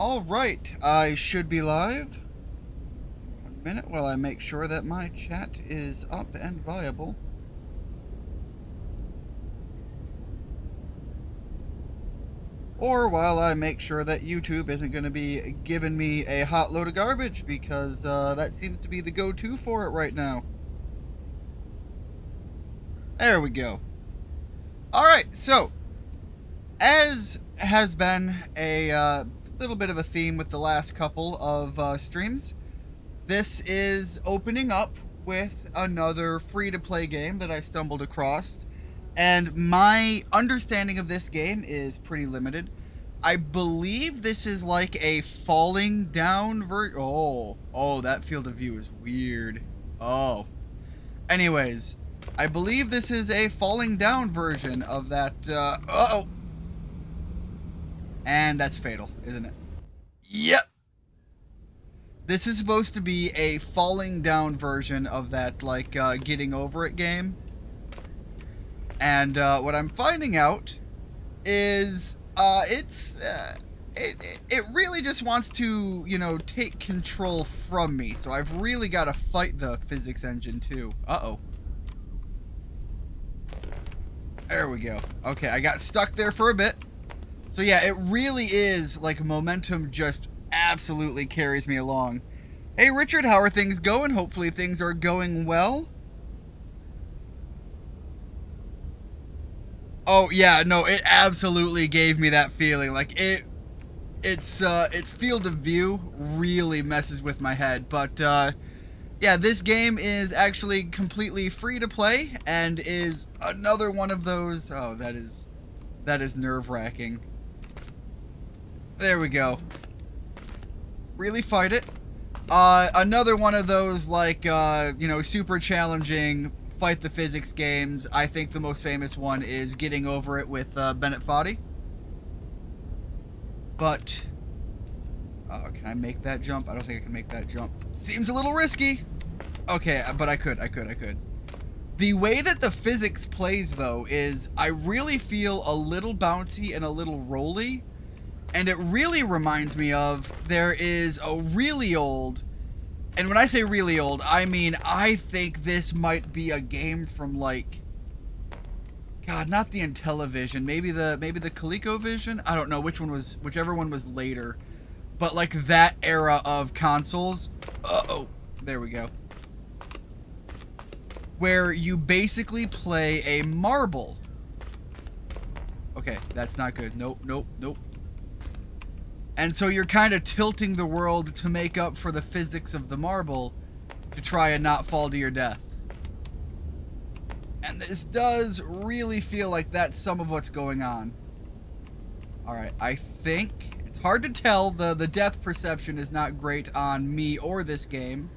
Alright, I should be live. 1 minute while I make sure that my chat is up and viable. Or while I make sure that YouTube isn't going to be giving me a hot load of garbage, because that seems to be the go-to for it right now. There we go. Alright, so, as has been a little bit of a theme with the last couple of streams, this is opening up with another free-to-play game that I stumbled across, and my understanding of this game is pretty limited. I believe this is like a falling down Oh, that field of view is weird. Oh. Anyways, I believe this is a falling down version of that, uh-oh. And that's fatal, isn't it? Yep. This is supposed to be a falling down version of that, like, getting over it game. And, what I'm finding out is, it really just wants to, you know, take control from me. So I've really got to fight the physics engine, too. Uh-oh. There we go. Okay, I got stuck there for a bit. So yeah, it really is, like, momentum just absolutely carries me along. Hey Richard, how are things going? Hopefully things are going well. Oh yeah, no, it absolutely gave me that feeling. Like its field of view really messes with my head. But yeah, this game is actually completely free to play and is another one of those. Oh, that is nerve-wracking. There we go. Really fight it. Another one of those, like, you know, super challenging fight the physics games. I think the most famous one is Getting Over It with Bennett Foddy. But, can I make that jump? I don't think I can make that jump. Seems a little risky. Okay, but I could. The way that the physics plays, though, is I really feel a little bouncy and a little rolly. And it really reminds me of, there is a really old, and when I say really old, I mean, I think this might be a game from, like, God, not the Intellivision, maybe the ColecoVision? I don't know whichever one was later. But, like, that era of consoles. Uh-oh. There we go. Where you basically play a marble. Okay, that's not good. Nope. And so you're kind of tilting the world to make up for the physics of the marble to try and not fall to your death. And this does really feel like that's some of what's going on. Alright, I think it's hard to tell. The depth perception is not great on me or this game.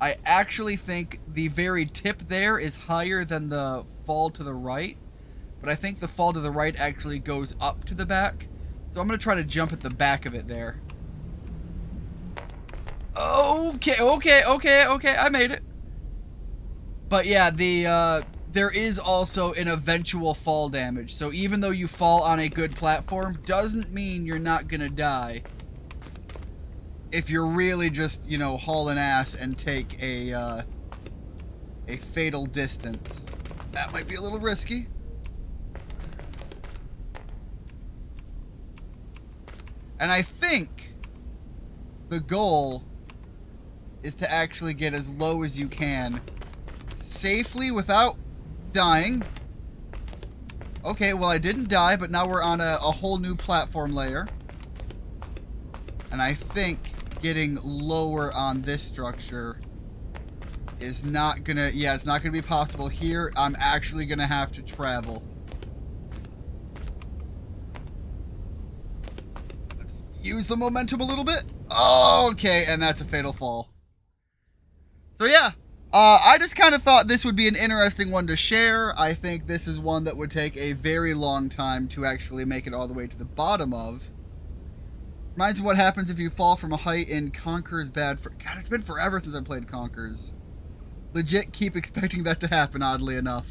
I actually think the very tip there is higher than the fall to the right. But I think the fall to the right actually goes up to the back. So I'm going to try to jump at the back of it there. Okay, I made it. But yeah, there is also an eventual fall damage. So even though you fall on a good platform, doesn't mean you're not going to die. If you're really just, you know, hauling ass and take a fatal distance. That might be a little risky. And I think the goal is to actually get as low as you can safely without dying. Okay, well, I didn't die, but now we're on a whole new platform layer. And I think getting lower on this structure is not gonna... Yeah, it's not gonna be possible here. I'm actually gonna have to travel. Use the momentum a little bit. Okay, and that's a fatal fall. So yeah, I just kind of thought this would be an interesting one to share. I think this is one that would take a very long time to actually make it all the way to the bottom of. Reminds me what happens if you fall from a height in Conker's Bad... God, it's been forever since I played Conker's. Legit keep expecting that to happen, oddly enough.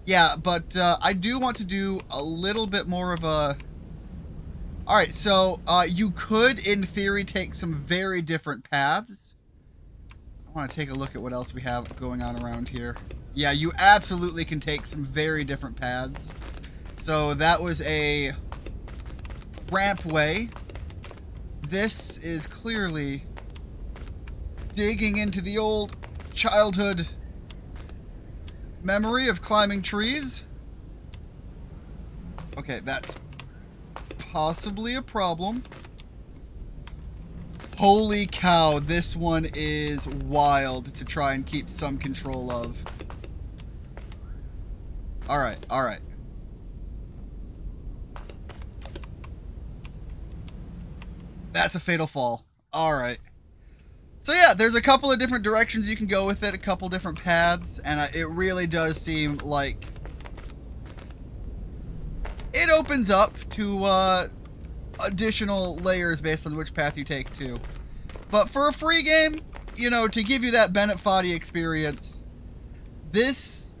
Yeah, but I do want to do a little bit more of a All right, so you could, in theory, take some very different paths. I want to take a look at what else we have going on around here. Yeah, you absolutely can take some very different paths. So that was a rampway. This is clearly digging into the old childhood memory of climbing trees. Okay, that's possibly a problem. Holy cow, this one is wild to try and keep some control of. Alright, alright. That's a fatal fall. Alright. So yeah, there's a couple of different directions you can go with it, a couple different paths, and it really does seem like it opens up to additional layers based on which path you take too. But for a free game, you know, to give you that Bennett Foddy experience, this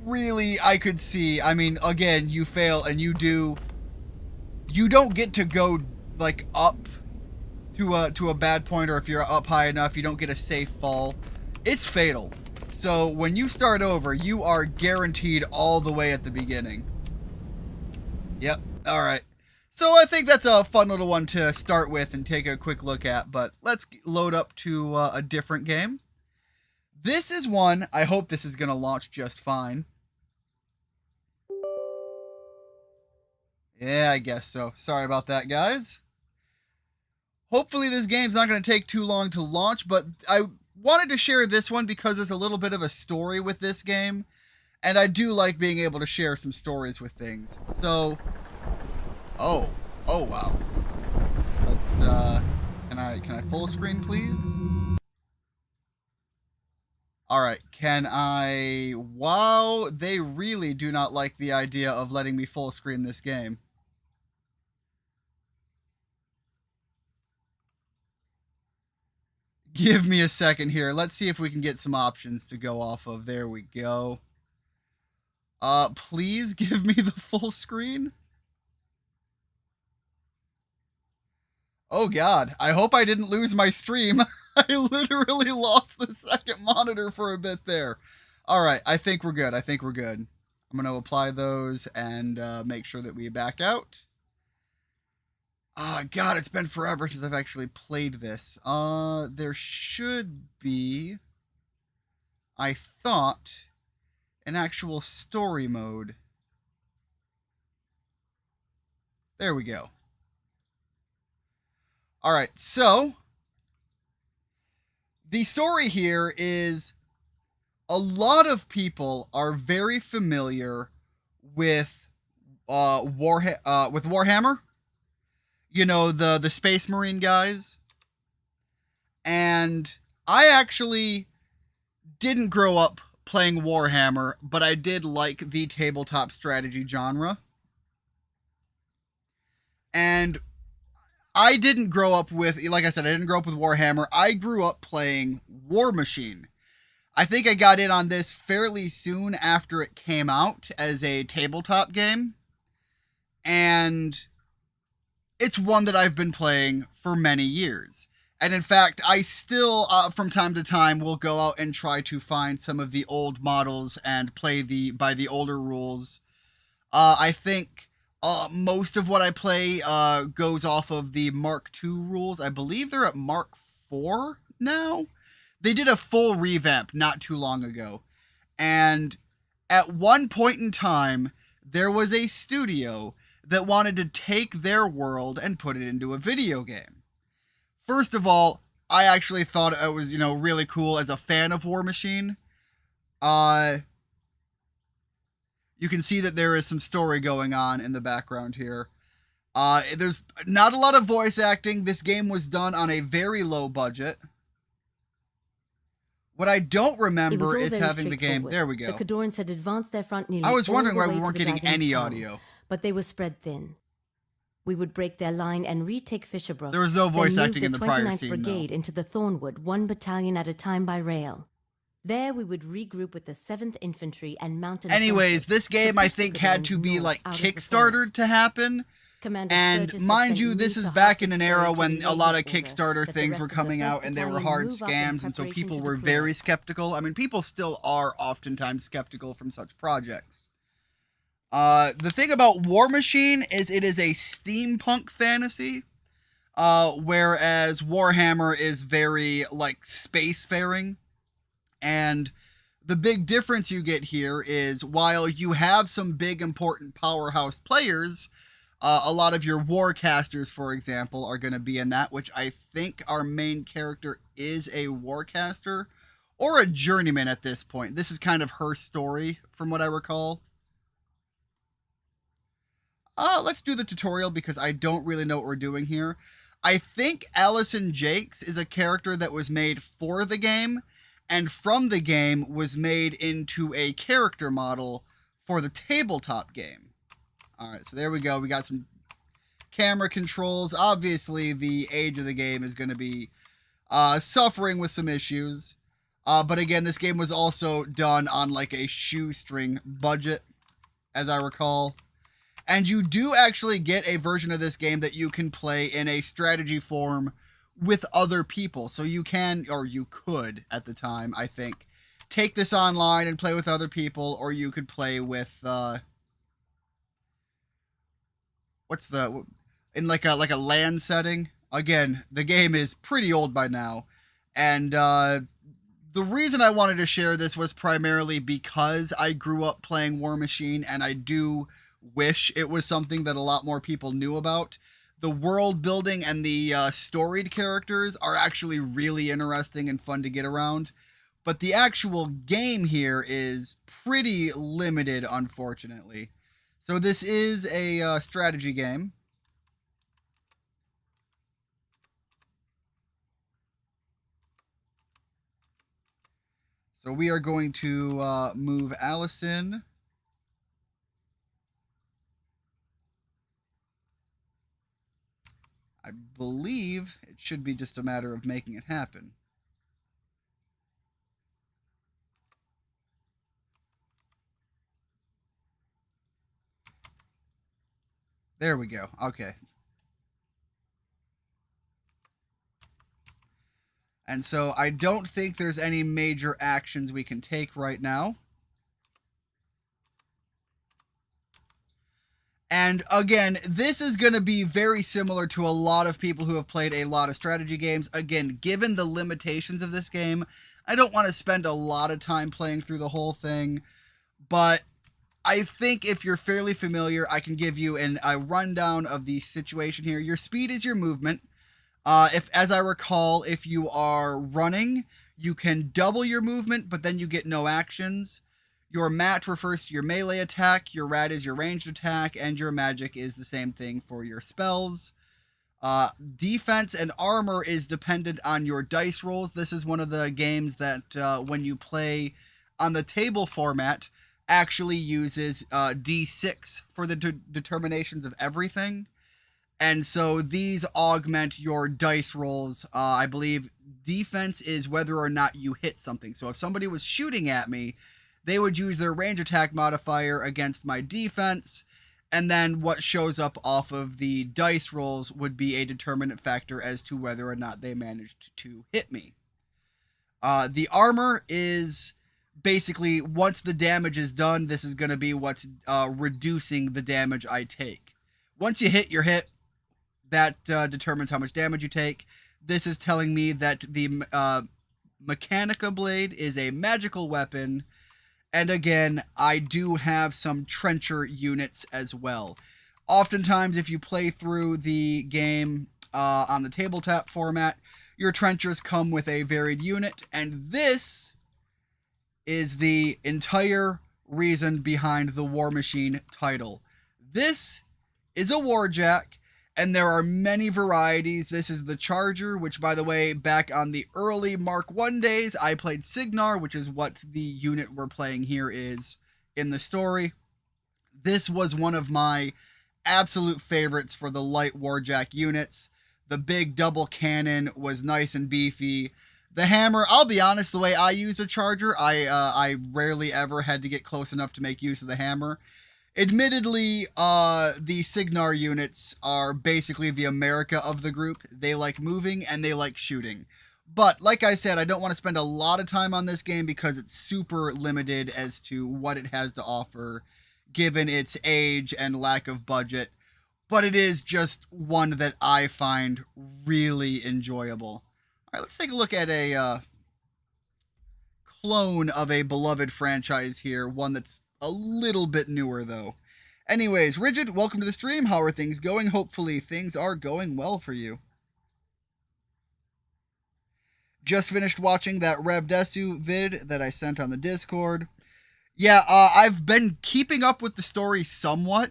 really, I could see, I mean, again, you fail and you don't get to go like up to a bad point, or if you're up high enough, you don't get a safe fall. It's fatal. So when you start over, you are guaranteed all the way at the beginning. Yep. All right. So I think that's a fun little one to start with and take a quick look at, but let's load up to a different game. This is one, I hope this is going to launch just fine. Yeah, I guess so. Sorry about that, guys. Hopefully this game's not going to take too long to launch, but I wanted to share this one because there's a little bit of a story with this game, and I do like being able to share some stories with things. So, oh wow. Let's can I full screen, please? All right, can I? Wow, they really do not like the idea of letting me full screen this game. Give me a second here. Let's see if we can get some options to go off of. There we go. Please give me the full screen. Oh God, I hope I didn't lose my stream. I literally lost the second monitor for a bit there. All right, I think we're good. I think we're good. I'm going to apply those and make sure that we back out. God, it's been forever since I've actually played this. There should be, I thought, an actual story mode. There we go. All right, so the story here is a lot of people are very familiar with Warhammer. You know, the Space Marine guys. And I actually didn't grow up playing Warhammer, but I did like the tabletop strategy genre. And I didn't grow up with, like I said, I didn't grow up with Warhammer. I grew up playing War Machine. I think I got in on this fairly soon after it came out as a tabletop game. And it's one that I've been playing for many years. And in fact, I still, from time to time, will go out and try to find some of the old models and play by the older rules. I think most of what I play goes off of the Mark II rules. I believe they're at Mark IV now. They did a full revamp not too long ago. And at one point in time, there was a studio that wanted to take their world and put it into a video game. First of all, I actually thought it was, really cool as a fan of War Machine. You can see that there is some story going on in the background here. There's not a lot of voice acting. This game was done on a very low budget. What I don't remember is having the game. There we go. The Khadorans had advanced their front nearly I was wondering why we all the way weren't to the getting any Dragon's Tongue, audio. but they were spread thin. We would break their line and retake Fisherbrook. There was no voice then acting move in the prior scene, the 29th Brigade into the Thornwood, 1 battalion at a time by rail. There we would regroup with the 7th Infantry and mount an Anyways, offensive this to game I push the think had to Khadorans be north like out of the kickstarted forest. to happen, Commander And Sturgis mind had you, sent this me is to back in Hartford an era Surrey to when a relay lot of his order Kickstarter that the things were rest of the coming 1st out and they were Battalion hard move up in scams, and so preparation people to were deploy. very skeptical. I mean, people still are oftentimes skeptical from such projects. The thing about War Machine is it is a steampunk fantasy, whereas Warhammer is very, like, spacefaring. And the big difference you get here is while you have some big important powerhouse players, a lot of your warcasters, for example, are going to be in that, which I think our main character is a warcaster or a journeyman at this point. This is kind of her story, from what I recall. Let's do the tutorial because I don't really know what we're doing here. I think Allison Jakes is a character that was made for the game, and from the game was made into a character model for the tabletop game. All right, so there we go. We got some camera controls. Obviously, the age of the game is going to be suffering with some issues. But again, this game was also done on like a shoestring budget, as I recall. And you do actually get a version of this game that you can play in a strategy form with other people. So you can, or you could at the time, I think, take this online and play with other people, or you could play with, in like a LAN setting. Again, the game is pretty old by now. And, the reason I wanted to share this was primarily because I grew up playing War Machine, and I do wish it was something that a lot more people knew about. The world building and the storied characters are actually really interesting and fun to get around, but the actual game here is pretty limited, unfortunately. So this is a strategy game. So we are going to move Allison. I believe it should be just a matter of making it happen. There we go. Okay. And so I don't think there's any major actions we can take right now. And again, this is going to be very similar to a lot of people who have played a lot of strategy games. Again, given the limitations of this game, I don't want to spend a lot of time playing through the whole thing. But I think if you're fairly familiar, I can give you a rundown of the situation here. Your speed is your movement. As I recall, if you are running, you can double your movement, but then you get no actions. Your mat refers to your melee attack, your rad is your ranged attack, and your magic is the same thing for your spells. Defense and armor is dependent on your dice rolls. This is one of the games that when you play on the table format actually uses D6 for the determinations of everything. And so these augment your dice rolls. I believe defense is whether or not you hit something. So if somebody was shooting at me, they would use their range attack modifier against my defense, and then what shows up off of the dice rolls would be a determinant factor as to whether or not they managed to hit me. The armor is basically once the damage is done, this is going to be what's reducing the damage I take. Once you hit your hit, that determines how much damage you take. This is telling me that the Mechanica Blade is a magical weapon. And again, I do have some trencher units as well. Oftentimes, if you play through the game on the tabletop format, your trenchers come with a varied unit. And this is the entire reason behind the War Machine title. This is a Warjack, and there are many varieties. This is the Charger, which, by the way, back on the early Mark I days, I played Cygnar, which is what the unit we're playing here is in the story. This was one of my absolute favorites for the light Warjack units. The big double cannon was nice and beefy. The hammer, I'll be honest, the way I use the Charger, I rarely ever had to get close enough to make use of the hammer. Admittedly, the Cygnar units are basically the America of the group. They like moving and they like shooting. But like I said, I don't want to spend a lot of time on this game because it's super limited as to what it has to offer, given its age and lack of budget. But it is just one that I find really enjoyable. All right, let's take a look at a clone of a beloved franchise here, one that's a little bit newer though. Anyways, Rigid, welcome to the stream. How are things going? Hopefully things are going well for you. Just finished watching that Rev Desu vid that I sent on the Discord. Yeah, I've been keeping up with the story somewhat,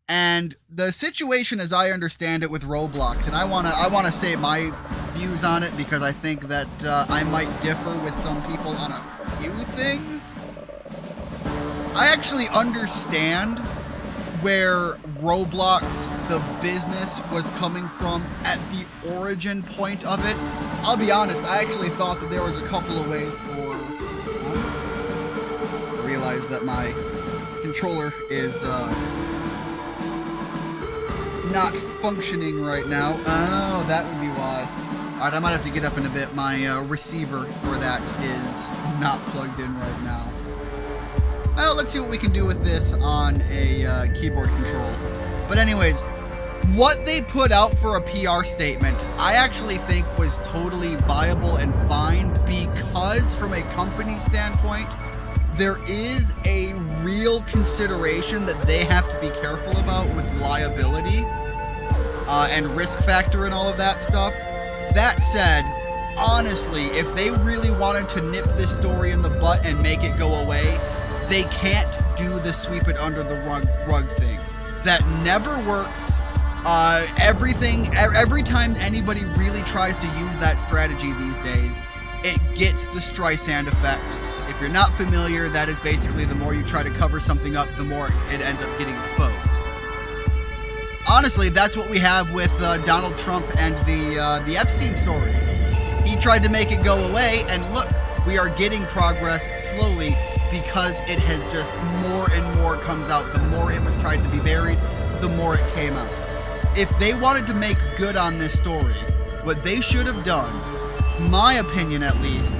and the situation as I understand it with Roblox, and I wanna say my views on it because I think that I might differ with some people on a few things. I actually understand where Roblox, the business, was coming from at the origin point of it. I'll be honest, I actually thought that there was a couple of ways for... I realize that my controller is not functioning right now. Oh, that would be why. Alright, I might have to get up in a bit. My receiver for that is not plugged in right now. Well, let's see what we can do with this on a keyboard control. But anyways, what they put out for a PR statement, I actually think was totally viable and fine because from a company standpoint, there is a real consideration that they have to be careful about with liability and risk factor and all of that stuff. That said, honestly, if they really wanted to nip this story in the butt and make it go away, they can't do the sweep it under the rug thing. That never works. Every time anybody really tries to use that strategy these days, it gets the Streisand effect. If you're not familiar, that is basically the more you try to cover something up, the more it ends up getting exposed. Honestly, that's what we have with Donald Trump and the Epstein story. He tried to make it go away, and look, we are getting progress slowly because it has just more and more comes out. The more it was tried to be buried, the more it came out. If they wanted to make good on this story, what they should have done, my opinion at least,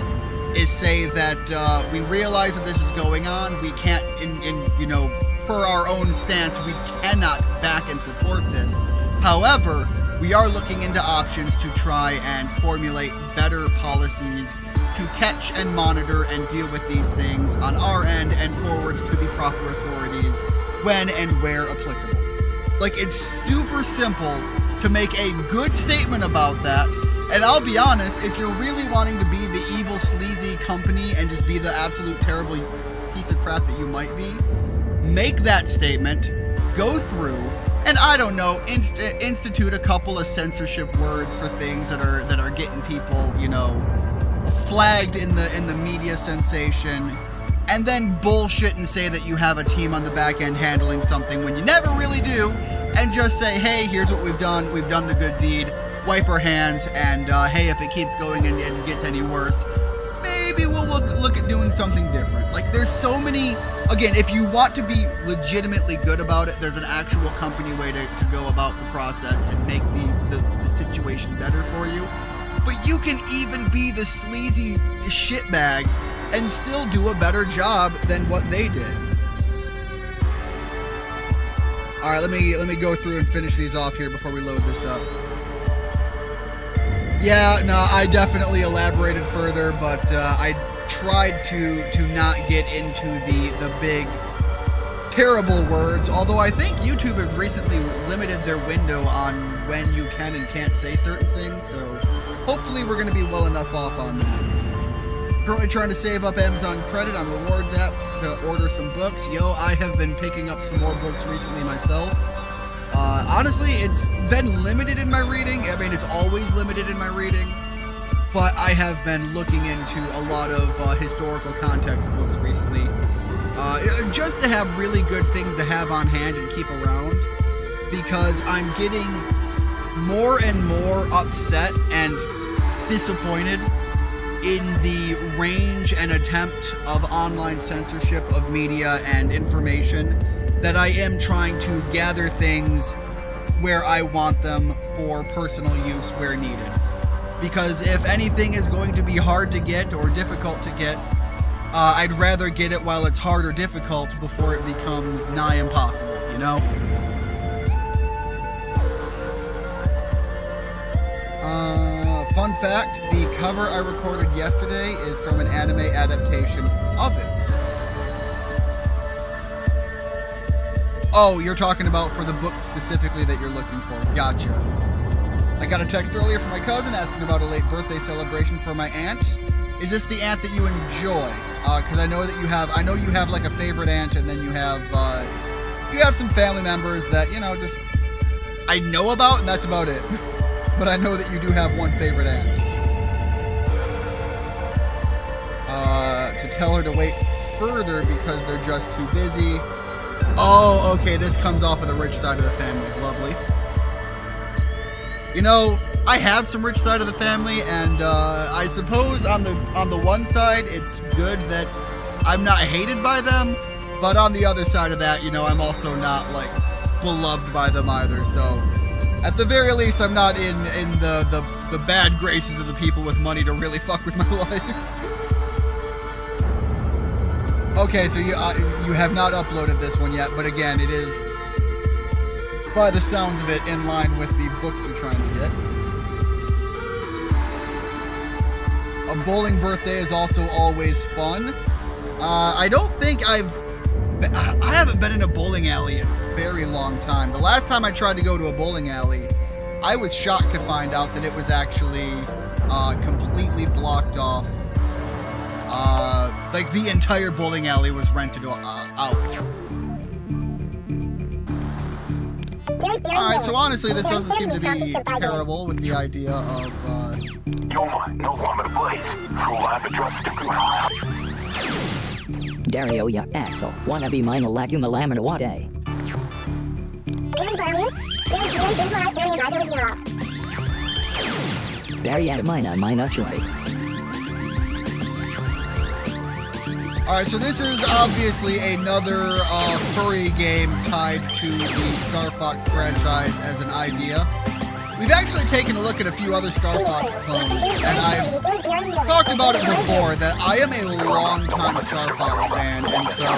is say that we realize that this is going on. We can't, per our own stance, we cannot back and support this. However, we are looking into options to try and formulate better policies to catch and monitor and deal with these things on our end and forward to the proper authorities when and where applicable. Like, it's super simple to make a good statement about that. And I'll be honest, if you're really wanting to be the evil, sleazy company and just be the absolute terrible piece of crap that you might be, make that statement, go through, and I don't know, institute a couple of censorship words for things that are getting people, flagged in the media sensation, and then bullshit and say that you have a team on the back end handling something when you never really do, and just say, hey, here's what we've done the good deed, wipe our hands, and hey, if it keeps going and gets any worse, maybe we'll look at doing something different. Like, there's so many, again, if you want to be legitimately good about it, there's an actual company way to go about the process and make the situation better for you. But you can even be the sleazy shitbag and still do a better job than what they did. All right, let me go through and finish these off here before we load this up. Yeah, no, I definitely elaborated further, but I tried to not get into the big, terrible words, although I think YouTube has recently limited their window on when you can and can't say certain things, so hopefully we're going to be well enough off on that. Currently trying to save up Amazon credit on Rewards app to order some books. Yo, I have been picking up some more books recently myself. Honestly, it's been limited in my reading. I mean, it's always limited in my reading. But I have been looking into a lot of historical context books recently. Just to have really good things to have on hand and keep around. Because I'm getting more and more upset and disappointed in the range and attempt of online censorship of media and information that I am trying to gather things where I want them for personal use where needed. Because if anything is going to be hard to get or difficult to get, I'd rather get it while it's hard or difficult before it becomes nigh impossible, you know? Fun fact, the cover I recorded yesterday is from an anime adaptation of it. Oh, you're talking about for the book specifically that you're looking for. Gotcha. I got a text earlier from my cousin asking about a late birthday celebration for my aunt. Is this the aunt that you enjoy? Because I know that you have, like a favorite aunt, and then you have some family members that, you know, just, I know about, and that's about it. But I know that you do have one favorite aunt. To tell her to wait further because they're just too busy. Oh, okay, this comes off of the rich side of the family. Lovely. You know, I have some rich side of the family, and I suppose on the one side, it's good that I'm not hated by them, but on the other side of that, you know, I'm also not, like, beloved by them either, so at the very least, I'm not in the bad graces of the people with money to really fuck with my life. Okay, so you have not uploaded this one yet, but again, it is, by the sounds of it, in line with the books you're trying to get. A bowling birthday is also always fun. I don't think I haven't been in a bowling alley in a very long time. The last time I tried to go to a bowling alley, I was shocked to find out that it was actually completely blocked off. Like the entire bowling alley was rented out. Alright, so honestly, this doesn't seem to be terrible with the idea of, Dario ya Axel, wanna be mine laguma lamina wade. Variat mina choy. Alright, so this is obviously another furry game tied to the Star Fox franchise as an idea. We've actually taken a look at a few other Star Fox clones, and I've talked about it before that I am a long-time Star Fox fan, and so,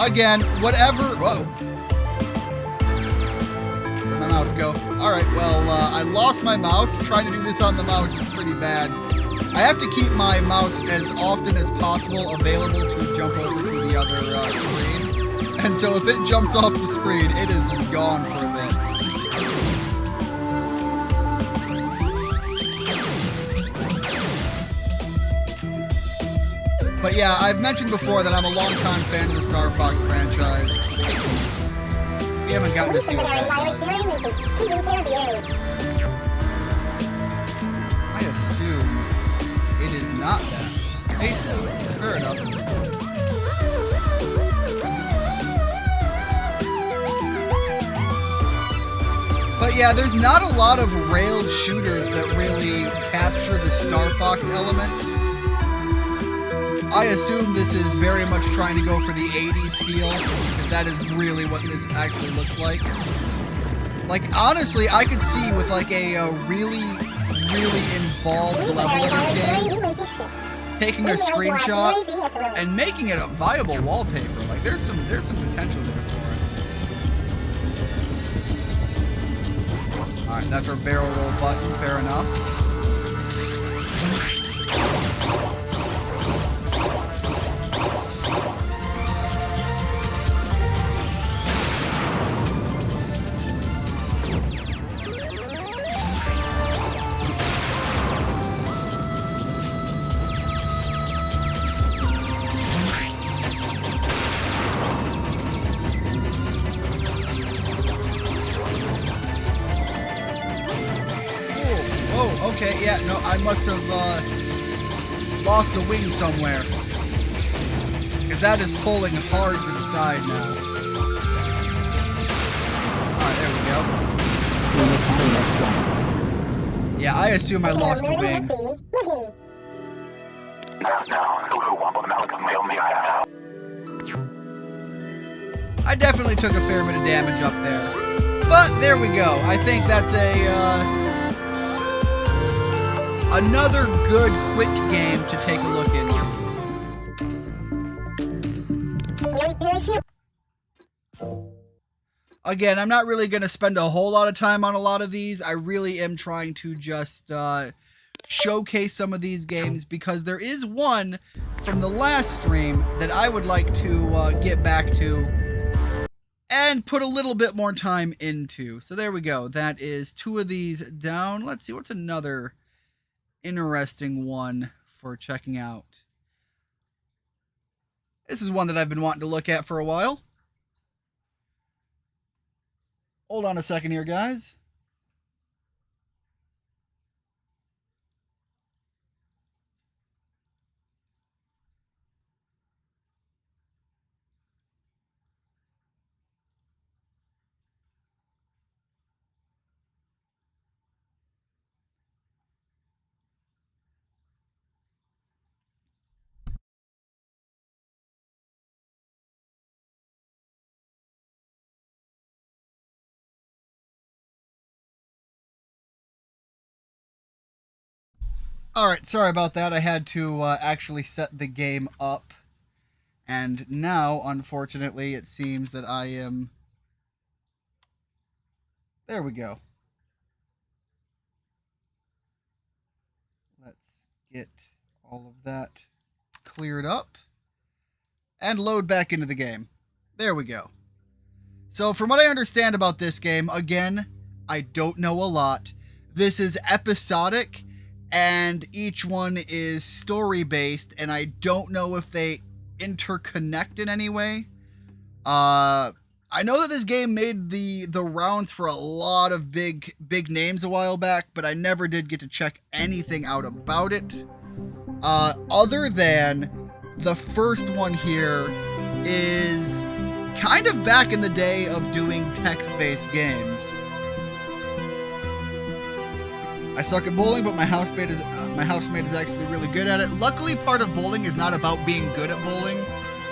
again, whatever... Whoa. Where'd my mouse go? Alright, well, I lost my mouse. Trying to do this on the mouse is pretty bad. I have to keep my mouse as often as possible available to jump over to the other screen. And so if it jumps off the screen, it is gone for a bit. But yeah, I've mentioned before that I'm a longtime fan of the Star Fox franchise. We haven't gotten to see what that does. I assume it is not that. Facebook. Fair enough. But yeah, there's not a lot of railed shooters that really capture the Star Fox element. I assume this is very much trying to go for the 80s feel, because that is really what this actually looks like. Like, honestly, I could see with like a really involved level of this game, taking a screenshot and making it a viable wallpaper. Like, there's some potential there for it. Alright, that's our barrel roll button, fair enough. Okay, yeah, no, I must have lost a wing somewhere. Because that is pulling hard to the side now. Alright, there we go. Yeah, I assume I lost a wing. I definitely took a fair bit of damage up there. But there we go. I think that's another good quick game to take a look into. Again, I'm not really going to spend a whole lot of time on a lot of these. I really am trying to just showcase some of these games because there is one from the last stream that I would like to get back to and put a little bit more time into. So there we go. That is 2 of these down. Let's see, what's another interesting one for checking out. This is one that I've been wanting to look at for a while. Hold on a second here, guys. Alright, sorry about that. I had to actually set the game up. And now, unfortunately, it seems that I am... There we go. Let's get all of that cleared up. And load back into the game. There we go. So, from what I understand about this game, again, I don't know a lot. This is episodic. And each one is story-based, and I don't know if they interconnect in any way. I know that this game made the rounds for a lot of big names a while back, but I never did get to check anything out about it. Other than the first one here is kind of back in the day of doing text-based games. I suck at bowling, but my housemate is actually really good at it. Luckily, part of bowling is not about being good at bowling.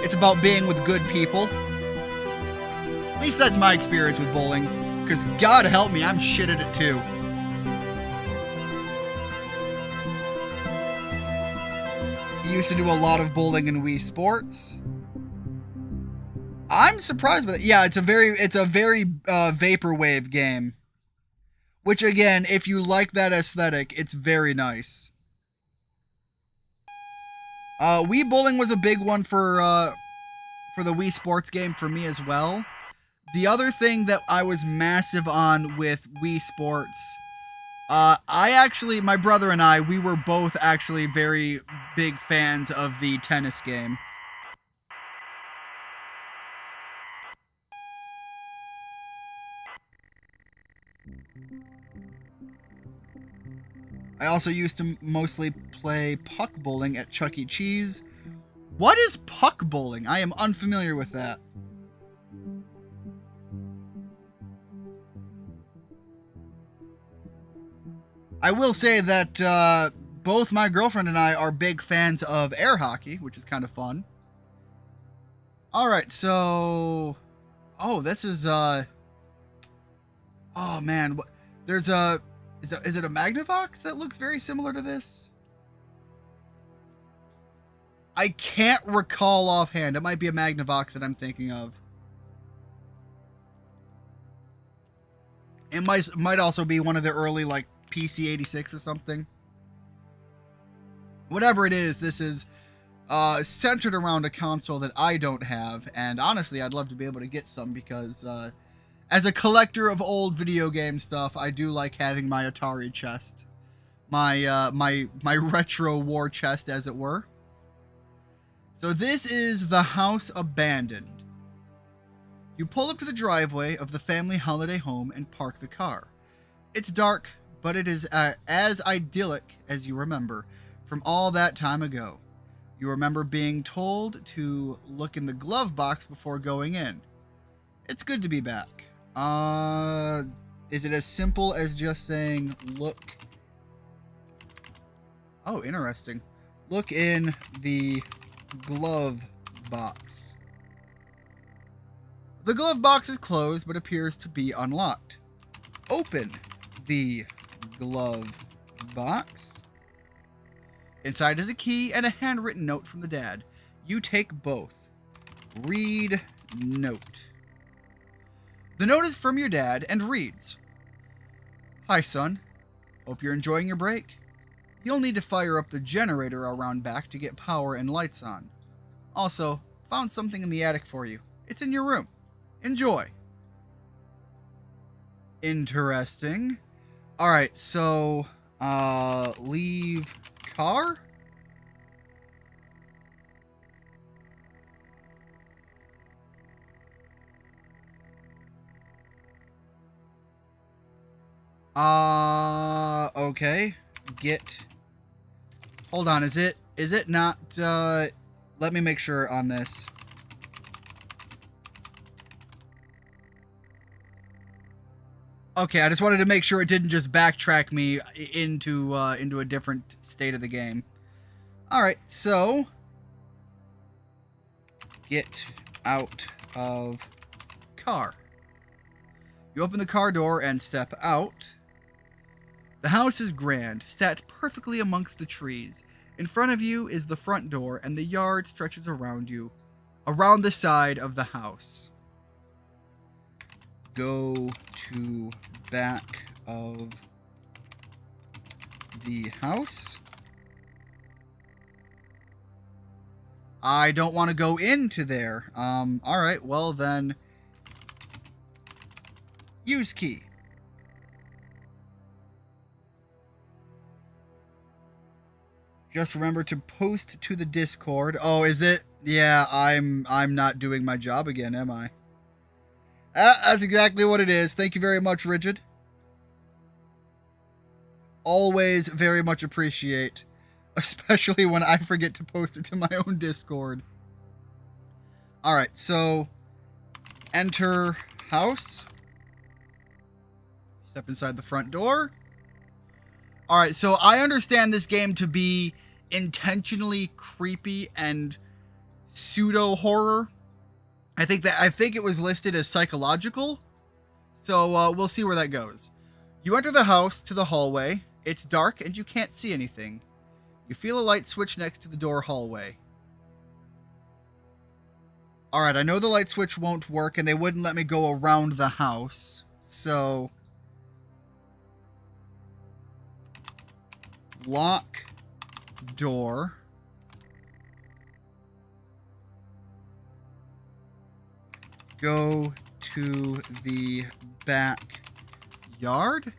It's about being with good people. At least that's my experience with bowling. Because God help me, I'm shit at it too. He used to do a lot of bowling in Wii Sports. I'm surprised by that. Yeah, it's a very vaporwave game. Which, again, if you like that aesthetic, it's very nice. Wii Bowling was a big one for the Wii Sports game for me as well. The other thing that I was massive on with Wii Sports, my brother and I, we were both actually very big fans of the tennis game. I also used to mostly play puck bowling at Chuck E. Cheese. What is puck bowling? I am unfamiliar with that. I will say that both my girlfriend and I are big fans of air hockey, which is kind of fun. Alright, so... Oh, this is, Oh, man. There's a... Is it a Magnavox that looks very similar to this? I can't recall offhand. It might be a Magnavox that I'm thinking of. It might also be one of the early, like, PC-86 or something. Whatever it is, this is centered around a console that I don't have. And honestly, I'd love to be able to get some because... as a collector of old video game stuff, I do like having my Atari chest. My retro war chest, as it were. So this is The House Abandoned. You pull up to the driveway of the family holiday home and park the car. It's dark, but it is as idyllic as you remember from all that time ago. You remember being told to look in the glove box before going in. It's good to be back. Is it as simple as just saying, look? Oh, interesting. Look in the glove box. The glove box is closed but appears to be unlocked. Open the glove box. Inside is a key and a handwritten note from the dad. You take both. Read note. The note is from your dad and reads, "Hi, son. Hope you're enjoying your break. You'll need to fire up the generator around back to get power and lights on. Also, found something in the attic for you. It's in your room. Enjoy." Interesting. Alright, so, leave car? Okay. Get. Hold on, is it not, let me make sure on this. Okay, I just wanted to make sure it didn't just backtrack me into a different state of the game. Alright, so get out of car. You open the car door and step out. The house is grand, sat perfectly amongst the trees. In front of you is the front door, and the yard stretches around you, around the side of the house. Go to back of the house. I don't want to go into there. Alright, well then, use key. Just remember to post to the Discord. Oh, is it? Yeah, I'm not doing my job again, am I? That's exactly what it is. Thank you very much, Rigid. Always very much appreciate. Especially when I forget to post it to my own Discord. Alright, so enter house. Step inside the front door. Alright, so I understand this game to be intentionally creepy and pseudo horror. I think it was listed as psychological. So we'll see where that goes. You enter the house to the hallway. It's dark and you can't see anything. You feel a light switch next to the door hallway. Alright, I know the light switch won't work and they wouldn't let me go around the house. So lock door. Go to the backyard.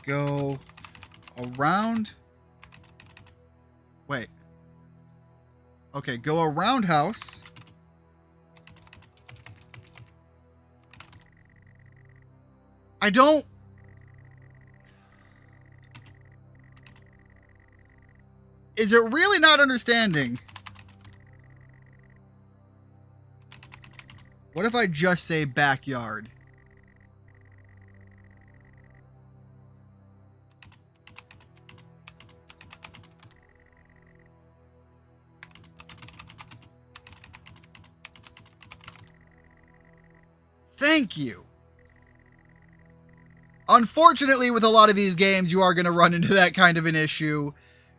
Go around. Wait. Okay, go around house. I don't... Is it really not understanding? What if I just say backyard? Thank you. Unfortunately, with a lot of these games, you are going to run into that kind of an issue.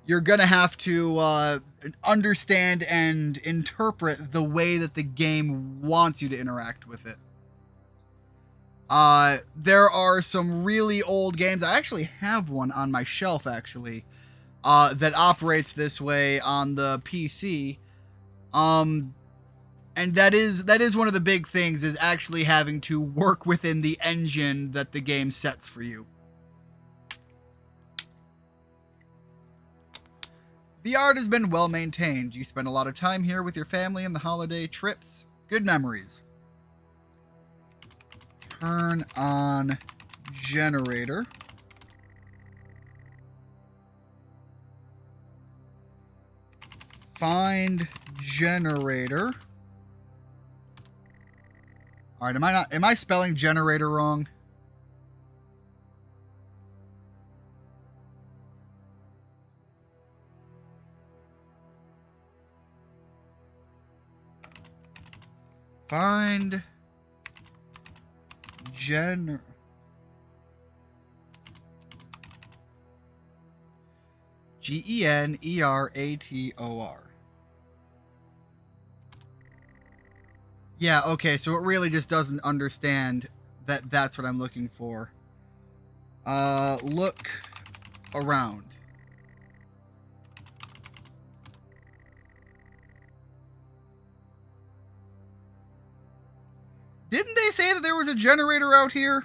You're going to have to understand and interpret the way that the game wants you to interact with it. There are some really old games. I actually have one on my shelf, actually, that operates this way on the PC. And that is one of the big things, is actually having to work within the engine that the game sets for you. The yard has been well maintained. You spend a lot of time here with your family and the holiday trips. Good memories. Turn on generator. Find generator. All right, am I spelling generator wrong? Find Generator. Yeah, okay, so it really just doesn't understand that that's what I'm looking for. Look around. Didn't they say that there was a generator out here?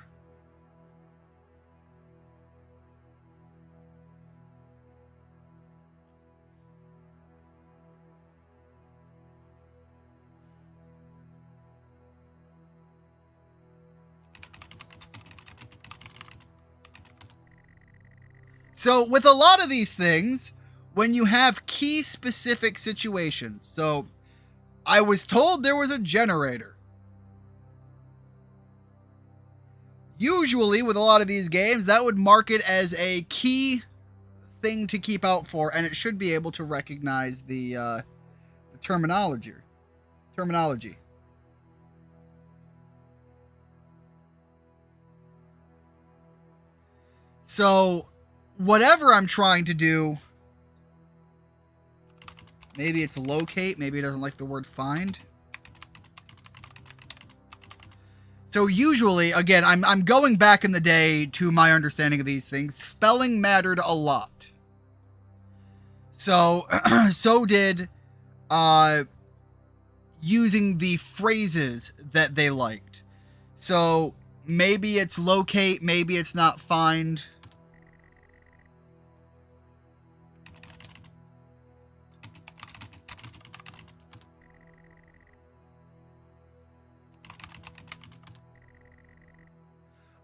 So with a lot of these things, when you have key specific situations, so I was told there was a generator. Usually with a lot of these games, that would mark it as a key thing to keep out for, and it should be able to recognize the terminology. So whatever I'm trying to do, maybe it's locate, maybe it doesn't like the word find. So usually, again, I'm going back in the day to my understanding of these things. Spelling mattered a lot. So, so did using the phrases that they liked. So maybe it's locate, maybe it's not find.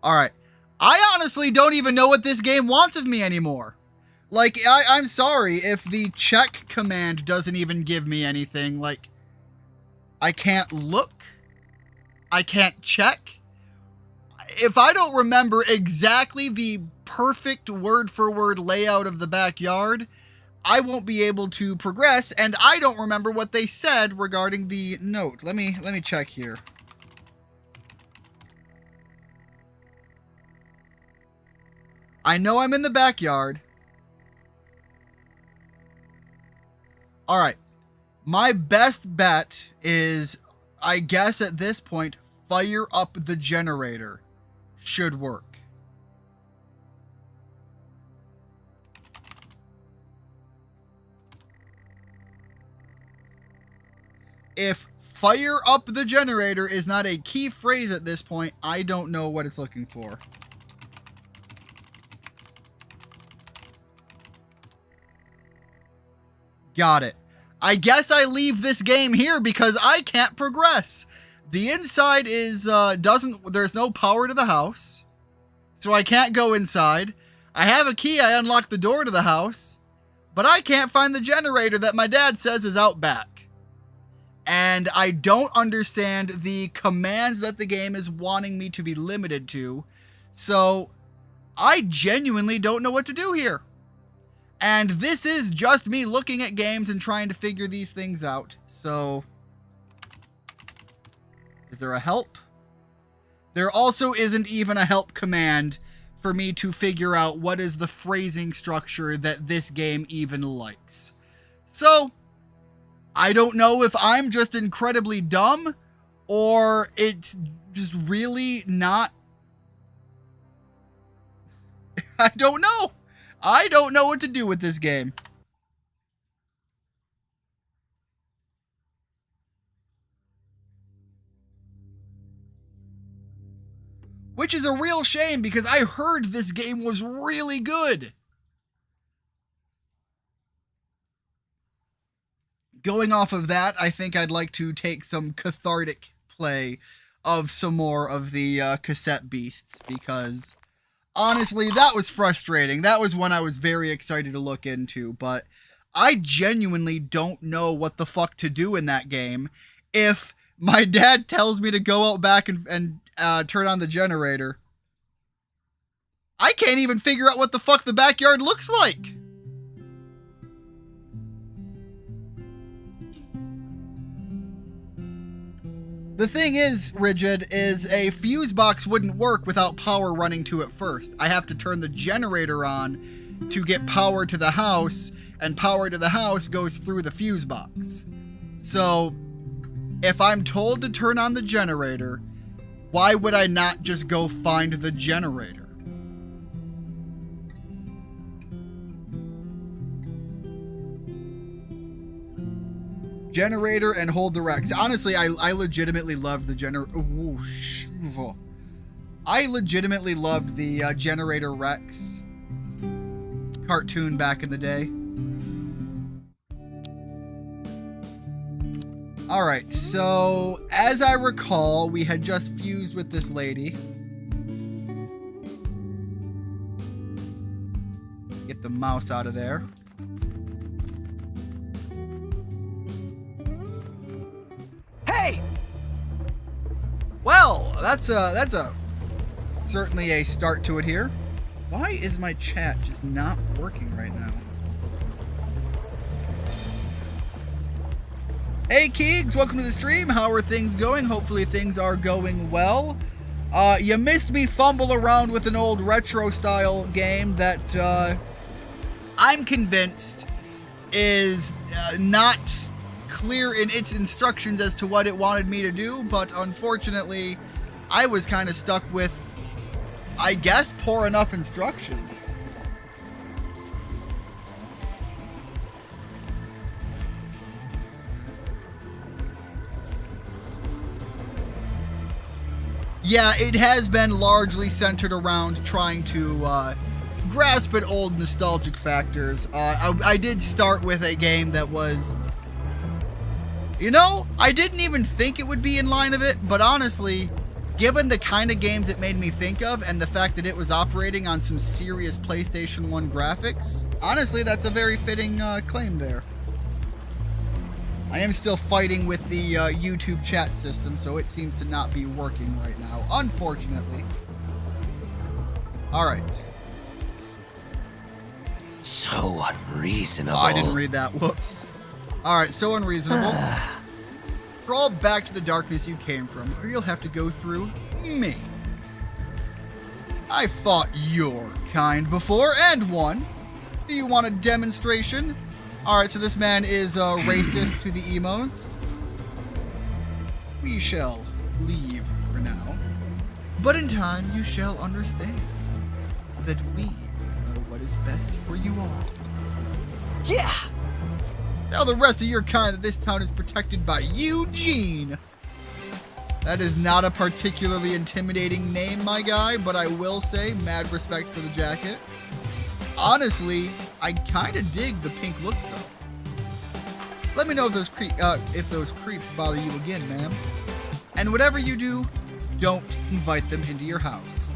Alright, I honestly don't even know what this game wants of me anymore. Like, I'm sorry if the check command doesn't even give me anything. Like, I can't look. I can't check. If I don't remember exactly the perfect word-for-word layout of the backyard, I won't be able to progress, and I don't remember what they said regarding the note. Let me check here. I know I'm in the backyard. Alright. My best bet is, I guess at this point, fire up the generator. Should work. If fire up the generator is not a key phrase at this point, I don't know what it's looking for. Got it. I guess I leave this game here because I can't progress. The inside is, there's no power to the house. So I can't go inside. I have a key, I unlock the door to the house. But I can't find the generator that my dad says is out back. And I don't understand the commands that the game is wanting me to be limited to. So I genuinely don't know what to do here. And this is just me looking at games and trying to figure these things out. So, is there a help? There also isn't even a help command for me to figure out what is the phrasing structure that this game even likes. So, I don't know if I'm just incredibly dumb or it's just really not. I don't know. I don't know what to do with this game. Which is a real shame because I heard this game was really good. Going off of that, I think I'd like to take some cathartic play of some more of the cassette beasts because honestly, that was frustrating. That was one I was very excited to look into, but I genuinely don't know what the fuck to do in that game if my dad tells me to go out back and turn on the generator. I can't even figure out what the fuck the backyard looks like. The thing is, Rigid, is a fuse box wouldn't work without power running to it first. I have to turn the generator on to get power to the house, and power to the house goes through the fuse box. So, if I'm told to turn on the generator, why would I not just go find the generator? Generator and hold the Rex. Honestly, I legitimately loved the I legitimately loved the Generator Rex cartoon back in the day. Alright, so as I recall, we had just fused with this lady. Get the mouse out of there. Hey! Well, that's a certainly a start to it here. Why is my chat just not working right now? Hey Keegs, welcome to the stream. How are things going? Hopefully things are going well. You missed me fumble around with an old retro style game that I'm convinced is not clear in its instructions as to what it wanted me to do, but unfortunately I was kind of stuck with, I guess, poor enough instructions. Yeah, it has been largely centered around trying to grasp at old nostalgic factors. I did start with a game that was, you know, I didn't even think it would be in line of it, but honestly, given the kind of games it made me think of and the fact that it was operating on some serious PlayStation 1 graphics, honestly, that's a very fitting claim there. I am still fighting with the YouTube chat system, so it seems to not be working right now, unfortunately. Alright. So unreasonable. Oh, I didn't read that. Whoops. Alright, so unreasonable. Crawl back to the darkness you came from, or you'll have to go through me. I fought your kind before, and won. Do you want a demonstration? Alright, so this man is racist to the emos. We shall leave for now. But in time, you shall understand that we know what is best for you all. Yeah! Tell the rest of your kind that this town is protected by Eugene. That is not a particularly intimidating name, my guy, but I will say, mad respect for the jacket. Honestly, I kind of dig the pink look, though. Let me know if those creeps bother you again, ma'am. And whatever you do, don't invite them into your house.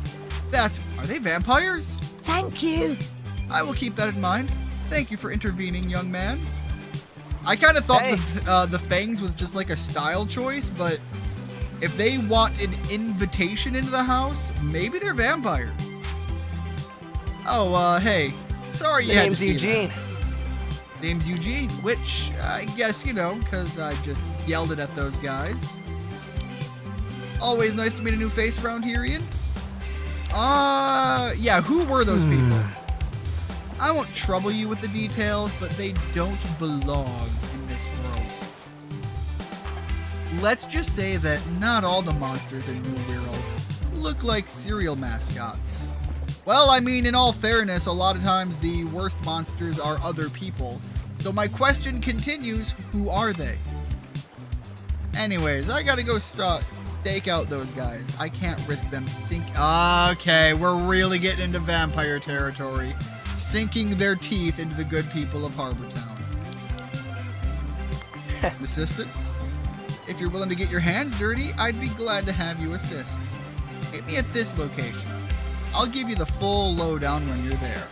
Are they vampires? Thank you. I will keep that in mind. Thank you for intervening, young man. I kind of thought the fangs was just like a style choice, but if they want an invitation into the house, maybe they're vampires. Oh, hey. Sorry you had to see Eugene. that. Name's Eugene, which I guess, you know, because I just yelled it at those guys. Always nice to meet a new face around here, Ian. Yeah, who were those people? I won't trouble you with the details, but they don't belong in this world. Let's just say that not all the monsters in New World look like cereal mascots. Well, I mean, in all fairness, a lot of times the worst monsters are other people. So my question continues, who are they? Anyways, I gotta go stake out those guys. I can't risk them Okay, we're really getting into vampire territory. Sinking their teeth into the good people of Harbortown. Assistance? If you're willing to get your hands dirty, I'd be glad to have you assist. Meet me at this location. I'll give you the full lowdown when you're there.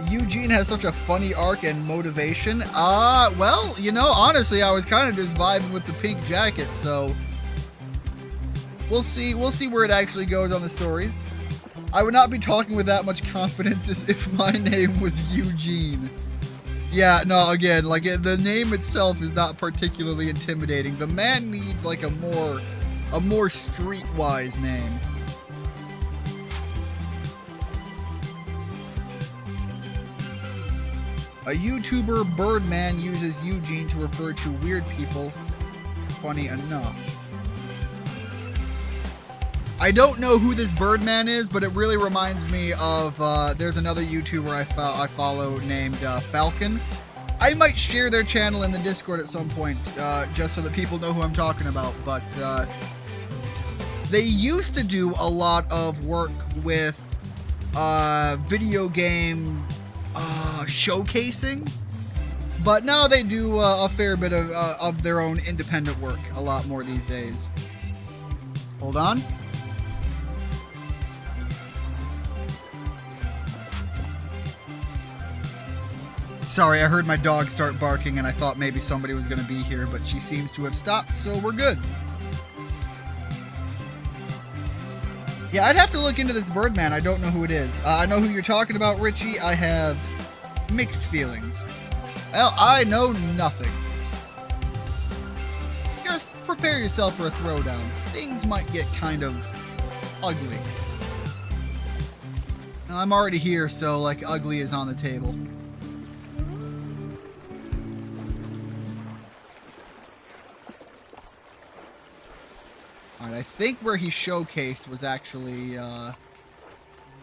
Eugene has such a funny arc and motivation. Well, you know, honestly, I was kind of just vibing with the pink jacket, so we'll see where it actually goes on the stories. I would not be talking with that much confidence as if my name was Eugene. Yeah, no, again, like, the name itself is not particularly intimidating. The man needs, like, a more streetwise name. A YouTuber, Birdman, uses Eugene to refer to weird people. Funny enough. I don't know who this Birdman is, but it really reminds me of, there's another YouTuber I follow named Falcon. I might share their channel in the Discord at some point, just so that people know who I'm talking about, but they used to do a lot of work with video game showcasing, but now they do a fair bit of their own independent work a lot more these days. Hold on. Sorry, I heard my dog start barking and I thought maybe somebody was going to be here, but she seems to have stopped, so we're good. Yeah, I'd have to look into this Birdman. I don't know who it is. I know who you're talking about, Richie. I have mixed feelings. Well, I know nothing. Just prepare yourself for a throwdown. Things might get kind of ugly. Now, I'm already here, so, like, ugly is on the table. Alright, I think where he showcased was actually,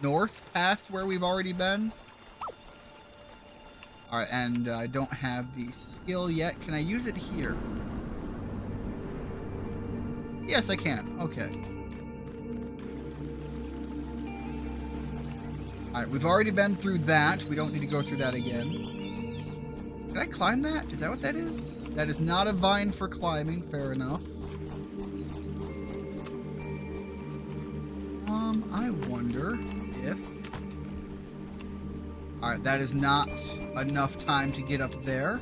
north past where we've already been. Alright, and I don't have the skill yet. Can I use it here? Yes, I can. Okay. Alright, we've already been through that. We don't need to go through that again. Did I climb that? Is that what that is? That is not a vine for climbing. Fair enough. I wonder if... Alright, that is not enough time to get up there.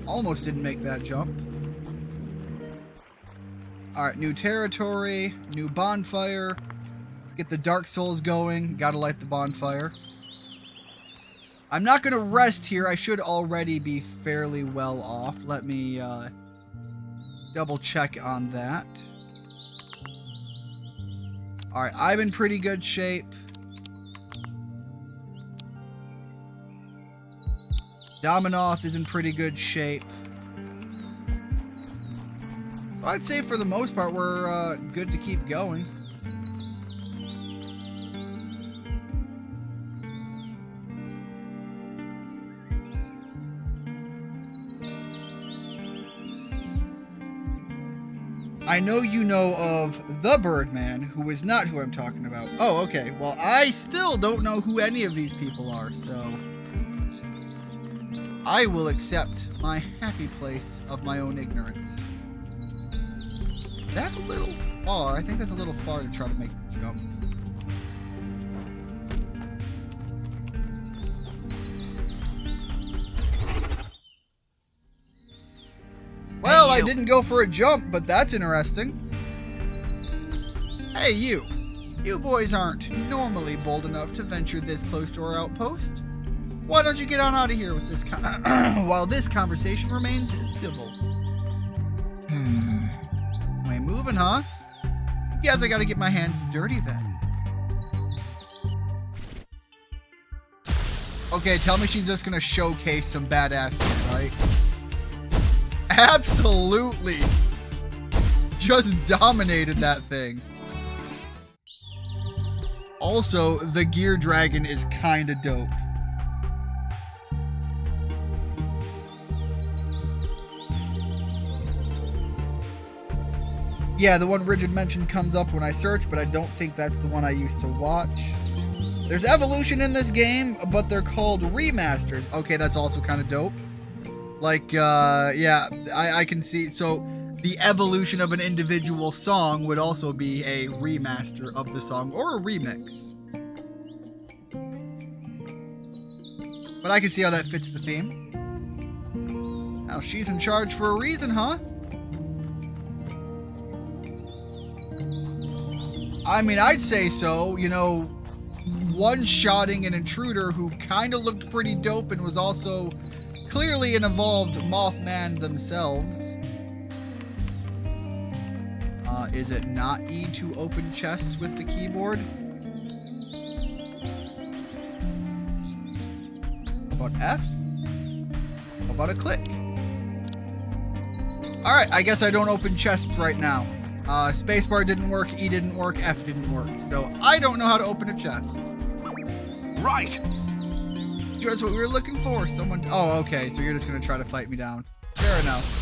Almost didn't make that jump. Alright, new territory, new bonfire. Let's get the Dark Souls going. Gotta light the bonfire. I'm not gonna rest here. I should already be fairly well off. Let me double check on that. Alright, I'm in pretty good shape. Dominoth is in pretty good shape. So I'd say for the most part we're good to keep going. I know you know of the Birdman, who is not who I'm talking about. Oh, okay. Well, I still don't know who any of these people are, so I will accept my happy place of my own ignorance. That's a little far. I think that's a little far to try to make the jump. Well, I didn't go for a jump, but that's interesting. Hey, you. You boys aren't normally bold enough to venture this close to our outpost. Why don't you get on out of here with this while this conversation remains civil? Am I moving, huh? Guess I gotta get my hands dirty then. Okay, tell me she's just gonna showcase some badassery, right? Absolutely! Just dominated that thing. Also, the Gear Dragon is kinda dope. Yeah, the one Rigid mentioned comes up when I search, but I don't think that's the one I used to watch. There's evolution in this game, but they're called remasters. Okay, that's also kind of dope. Like, yeah, I can see. So, the evolution of an individual song would also be a remaster of the song, or a remix. But I can see how that fits the theme. Now, she's in charge for a reason, huh? I mean, I'd say so. You know, one-shotting an intruder who kind of looked pretty dope and was also clearly an evolved Mothman themselves. Is it not E to open chests with the keyboard? How about F? How about a click? Alright, I guess I don't open chests right now. Spacebar didn't work, E didn't work, F didn't work. So I don't know how to open a chest. Right. That's what we were looking for. Someone... Oh, okay. So you're just going to try to fight me down. Fair enough.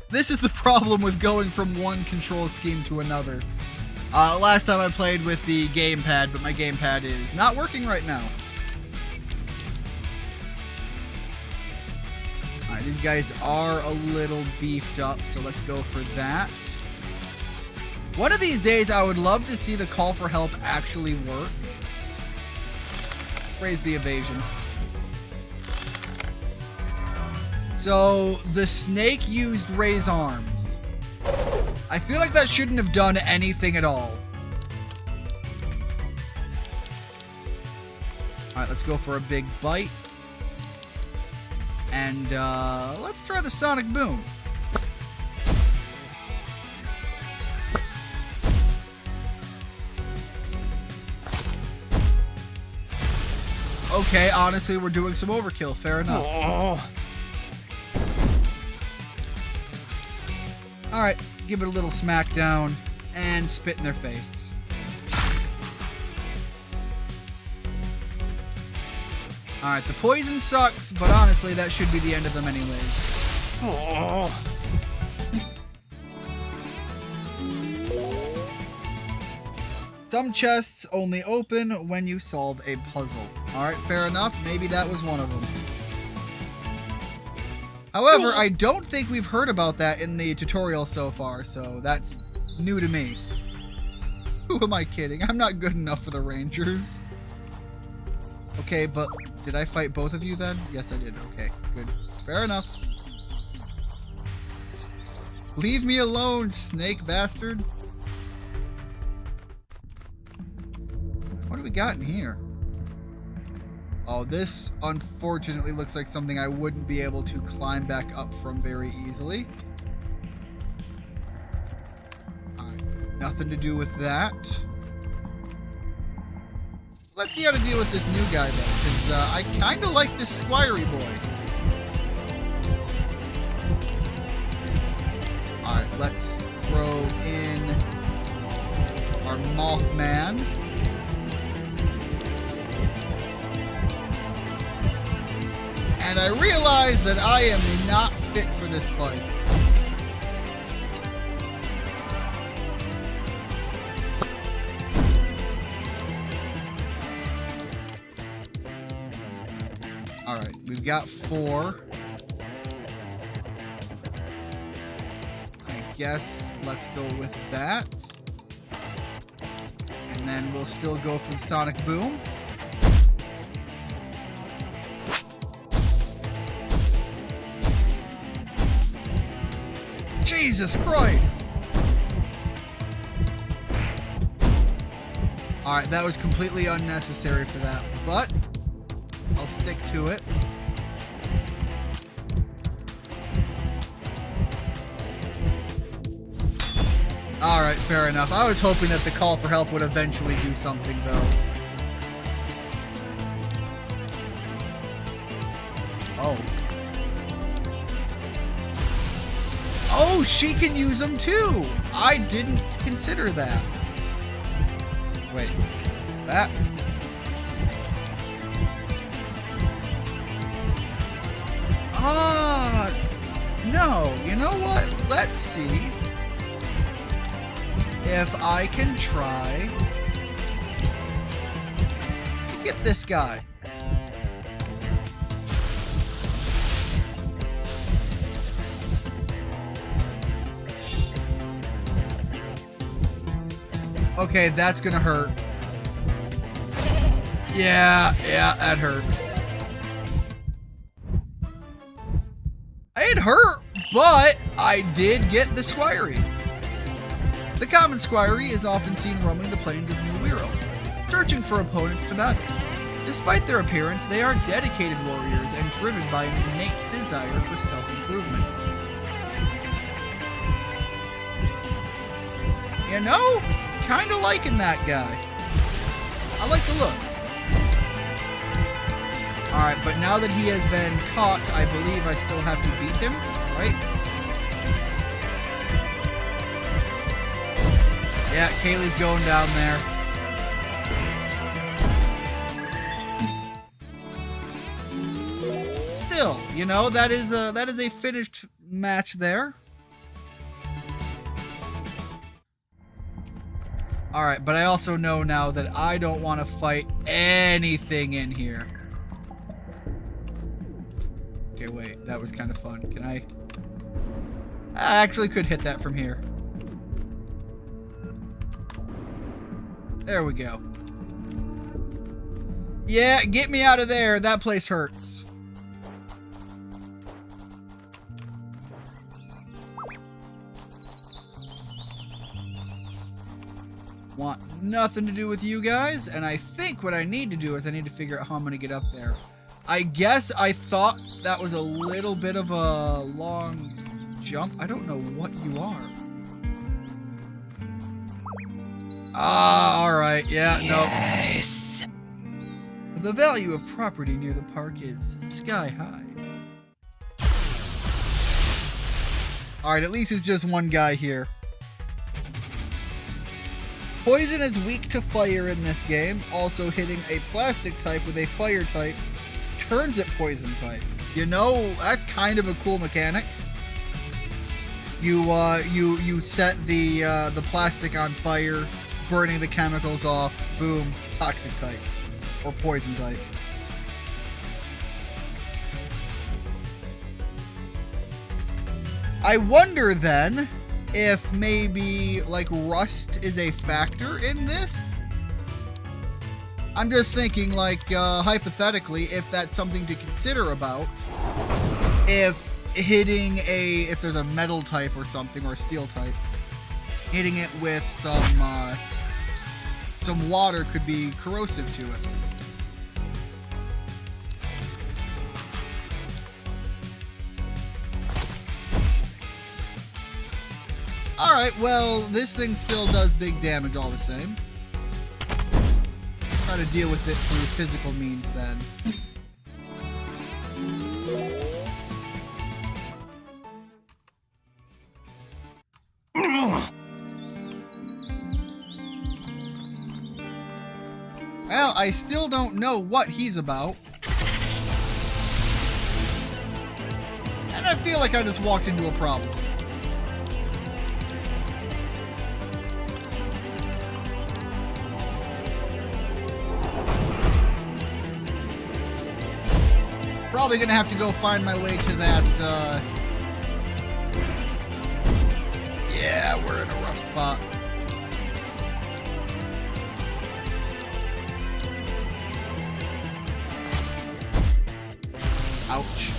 This is the problem with going from one control scheme to another. Last time I played with the gamepad, but my gamepad is not working right now. Alright, these guys are a little beefed up, so let's go for that. One of these days, I would love to see the call for help actually work. Raise the evasion. So, the snake used Ray's arms. I feel like that shouldn't have done anything at all. Alright, let's go for a big bite. And, let's try the Sonic Boom. Okay, honestly, we're doing some overkill. Fair enough. Oh. Alright, give it a little smackdown and spit in their face. Alright, the poison sucks, but honestly, that should be the end of them anyways. Oh. Some chests only open when you solve a puzzle. Alright, fair enough. Maybe that was one of them. However, I don't think we've heard about that in the tutorial so far, so that's new to me. Who am I kidding? I'm not good enough for the Rangers. Okay, but did I fight both of you then? Yes, I did. Okay, good. Fair enough. Leave me alone, snake bastard. What do we got in here? Oh, this unfortunately looks like something I wouldn't be able to climb back up from very easily. Alright, nothing to do with that. Let's see how to deal with this new guy though, because I kind of like this Squirey boy. Alright, let's throw in our Mothman. And I realize that I am not fit for this fight. Alright, we've got 4. I guess let's go with that. And then we'll still go for the Sonic Boom. Jesus Christ! Alright, that was completely unnecessary for that, but I'll stick to it. Alright, fair enough. I was hoping that the call for help would eventually do something, though. Oh. Oh, she can use them too! I didn't consider that. Wait. That? No. You know what? Let's see if I can try to get this guy. Okay, that's gonna hurt. Yeah, that hurt. It hurt, but I did get the Squirey. The common Squirey is often seen roaming the plains of New Wirral, searching for opponents to battle. Despite their appearance, they are dedicated warriors and driven by an innate desire for self-improvement. You know, kinda liking that guy. I like the look. Alright, but now that he has been caught, I believe I still have to beat him, right? Yeah, Kaylee's going down there. Still, you know, that is a finished match there. Alright, but I also know now that I don't want to fight anything in here. Okay, wait, that was kind of fun. Can I actually could hit that from here. There we go. Yeah, get me out of there. That place hurts. Want nothing to do with you guys, and I think what I need to do is I need to figure out how I'm going to get up there. I guess I thought that was a little bit of a long jump. I don't know what you are. Ah, alright. Yeah, Yes. no. The value of property near the park is sky high. Alright, at least it's just one guy here. Poison is weak to fire in this game. Also, hitting a plastic type with a fire type turns it poison type. You know, that's kind of a cool mechanic. You set the plastic on fire, burning the chemicals off. Boom, toxic type or poison type. I wonder then if maybe like rust is a factor in this. I'm just thinking, like, hypothetically, if that's something to consider about. If hitting if there's a metal type or something, or a steel type, hitting it with some water could be corrosive to it. Alright, well, this thing still does big damage all the same. Try to deal with it through physical means then. Well, I still don't know what he's about. And I feel like I just walked into a problem. Probably gonna have to go find my way to that, yeah, we're in a rough spot. Ouch.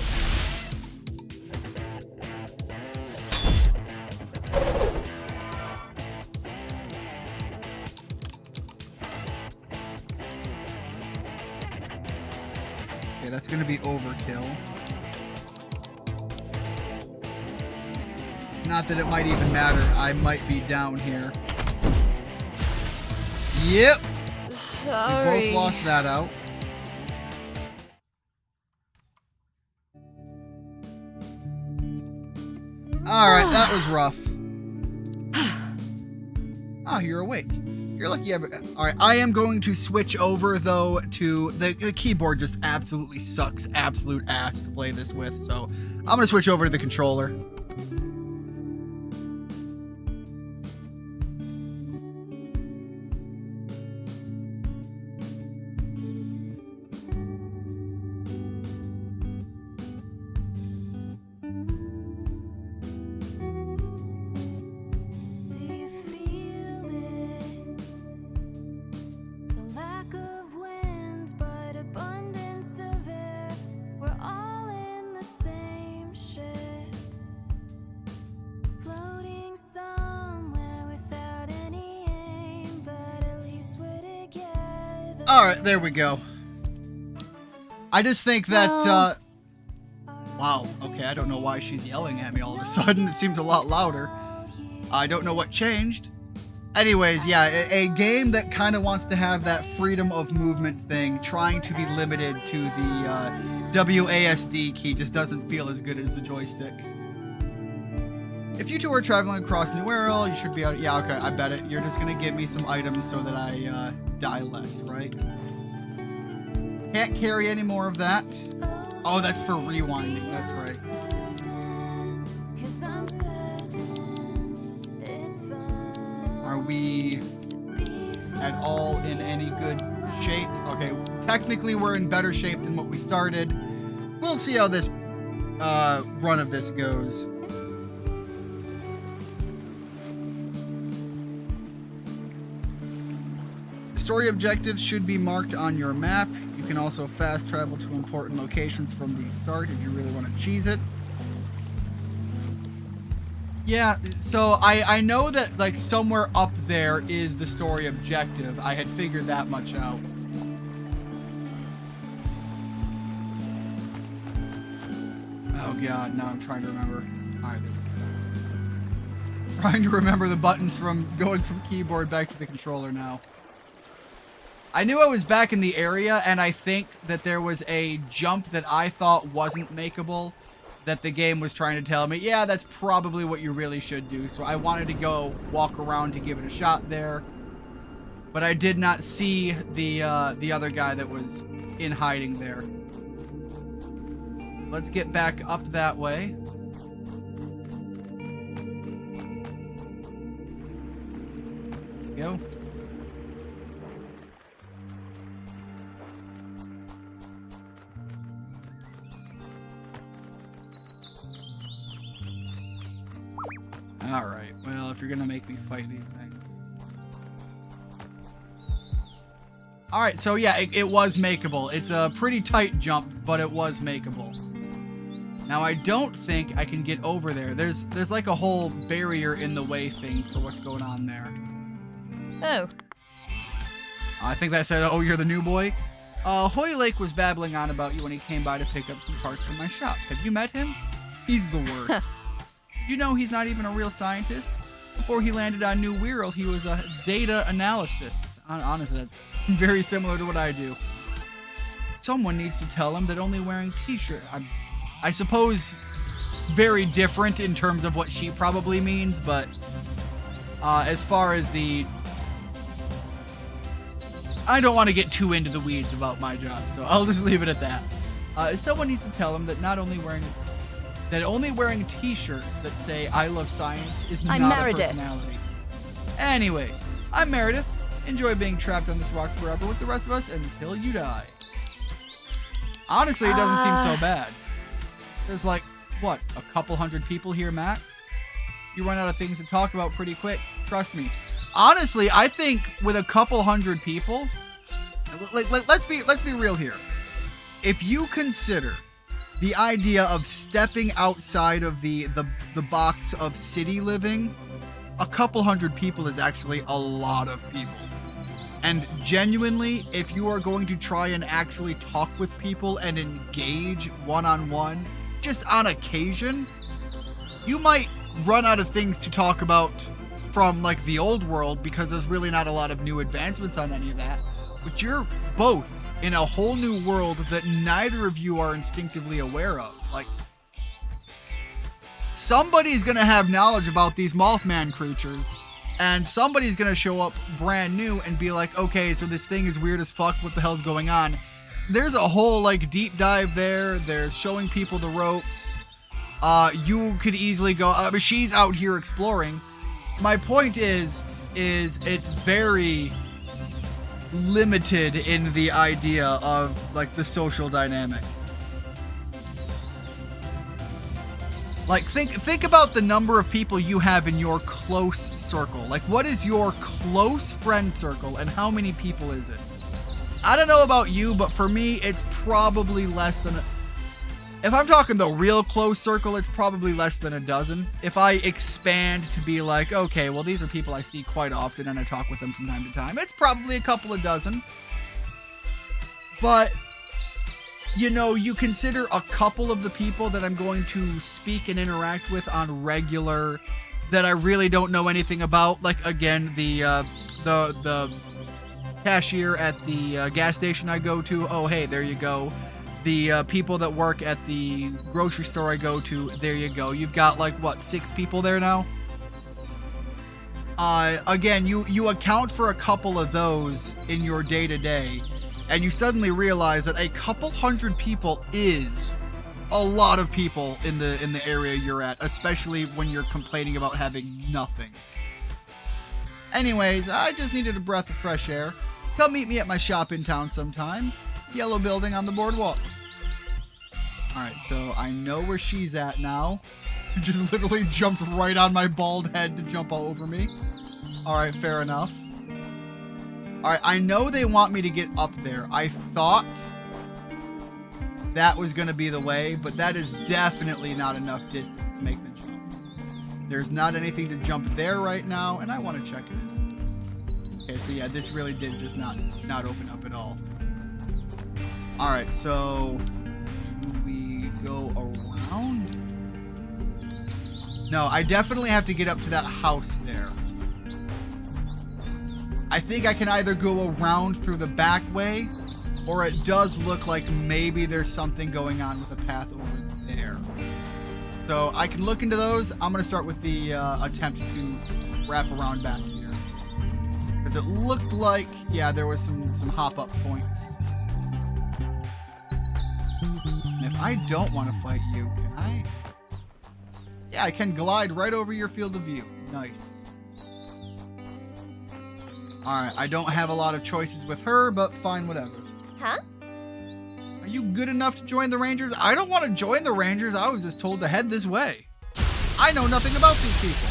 Okay, that's gonna be overkill. Not that it might even matter. I might be down here. Yep. Sorry. We both lost that out. Alright, that was rough. Oh, you're awake. You're lucky you have... Alright, I am going to switch over, though, to... The keyboard just absolutely sucks absolute ass to play this with, so I'm going to switch over to the controller. Do you feel it? The lack of wind Alright, there we go. I just think that, Well- wow, okay, I don't know why she's yelling at me all of a sudden. It seems a lot louder. I don't know what changed. Anyways, yeah, a game that kind of wants to have that freedom of movement thing, trying to be limited to the WASD key just doesn't feel as good as the joystick. If you two are traveling across New World, you should be able to, yeah, okay, I bet it. You're just gonna give me some items so that I die less, right? Can't carry any more of that. Oh, that's for rewinding, that's right. Are we at all in any good shape? Okay, technically we're in better shape than what we started. We'll see how this run of this goes. Story objectives should be marked on your map. You can also fast travel to important locations from the start if you really want to cheese it. Yeah, so I know that like somewhere up there is the story objective. I had figured that much out. Oh god, now I'm trying to remember. Trying to remember the buttons from going from keyboard back to the controller now. I knew I was back in the area, and I think that there was a jump that I thought wasn't makeable that the game was trying to tell me, yeah, that's probably what you really should do. So I wanted to go walk around to give it a shot there. But I did not see the other guy that was in hiding there. Let's get back up that way. Go. Alright, well, if you're gonna make me fight these things. Alright, so yeah, it was makeable. It's a pretty tight jump, but it was makeable. Now, I don't think I can get over there. There's like a whole barrier in the way thing for what's going on there. Oh. I think that said, oh, you're the new boy? Hoylake was babbling on about you when he came by to pick up some parts from my shop. Have you met him? He's the worst. You know he's not even a real scientist? Before he landed on New Wirral, he was a data analyst. Honestly, that's very similar to what I do. Someone needs to tell him that only wearing t-shirt... I suppose very different in terms of what she probably means, but as far as the... I don't want to get too into the weeds about my job, so I'll just leave it at that. Someone needs to tell him that only wearing t-shirts that say I love science is not a personality. Anyway, I'm Meredith. Enjoy being trapped on this rock forever with the rest of us until you die. Honestly, it doesn't seem so bad. There's like, what, a couple hundred people here max? You run out of things to talk about pretty quick. Trust me. Honestly, I think with a couple hundred people, let's be real here. If you consider the idea of stepping outside of the box of city living, a couple hundred people is actually a lot of people. And genuinely, if you are going to try and actually talk with people and engage one-on-one, just on occasion, you might run out of things to talk about from like the old world because there's really not a lot of new advancements on any of that. But you're both in a whole new world that neither of you are instinctively aware of. Like, somebody's gonna have knowledge about these Mothman creatures, and somebody's gonna show up brand new and be like, okay, so this thing is weird as fuck, what the hell's going on? There's a whole like deep dive there. There's showing people the ropes. You could easily go, but she's out here exploring. My point is it's very limited in the idea of like the social dynamic. Like think about the number of people you have in your close circle. Like, what is your close friend circle and how many people is it? I don't know about you, but for me it's probably less than if I'm talking the real close circle, it's probably less than a dozen. If I expand to be like, okay, well, these are people I see quite often and I talk with them from time to time, it's probably a couple of dozen. But, you know, you consider a couple of the people that I'm going to speak and interact with on regular that I really don't know anything about. Like, again, the cashier at the gas station I go to. Oh, hey, there you go. The people that work at the grocery store I go to. There you go. You've got, like, what, 6 people there now? Again, you account for a couple of those in your day-to-day, and you suddenly realize that a couple hundred people is a lot of people in the area you're at, especially when you're complaining about having nothing. Anyways, I just needed a breath of fresh air. Come meet me at my shop in town sometime. Yellow building on the boardwalk. Alright, so I know where she's at now. Just literally jumped right on my bald head to jump all over me. Alright, fair enough. Alright, I know they want me to get up there. I thought that was going to be the way, but that is definitely not enough distance to make the jump. There's not anything to jump there right now, and I want to check it. Okay, so yeah, this really did just not open up at all. Alright, so do we go around? No, I definitely have to get up to that house there. I think I can either go around through the back way, or it does look like maybe there's something going on with the path over there. So I can look into those. I'm going to start with the attempt to wrap around back here. Because it looked like, yeah, there was some hop-up points. And if I don't want to fight you, can I? Yeah, I can glide right over your field of view. Nice. Alright, I don't have a lot of choices with her, but fine, whatever. Huh? Are you good enough to join the Rangers? I don't want to join the Rangers. I was just told to head this way. I know nothing about these people.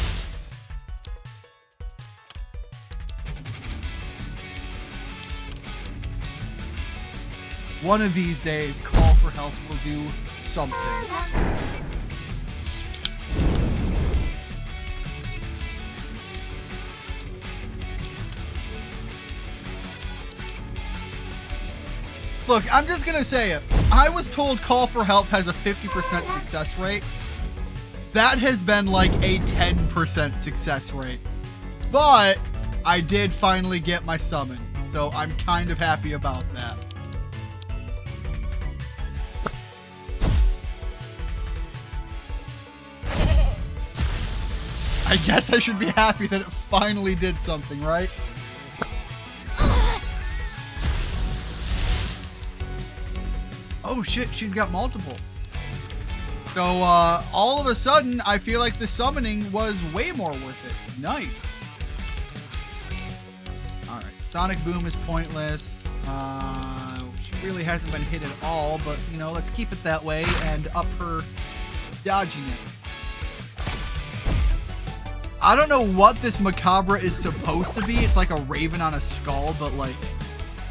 One of these days, Call for Help will do something. Look, I'm just gonna say it. I was told Call for Help has a 50% success rate. That has been like a 10% success rate. But I did finally get my summon, so I'm kind of happy about that. I guess I should be happy that it finally did something, right? Oh shit, she's got multiple. So, all of a sudden, I feel like the summoning was way more worth it. Nice. Alright, Sonic Boom is pointless. She really hasn't been hit at all, but, you know, let's keep it that way and up her dodginess. I don't know what this Macabre is supposed to be. It's like a raven on a skull, but like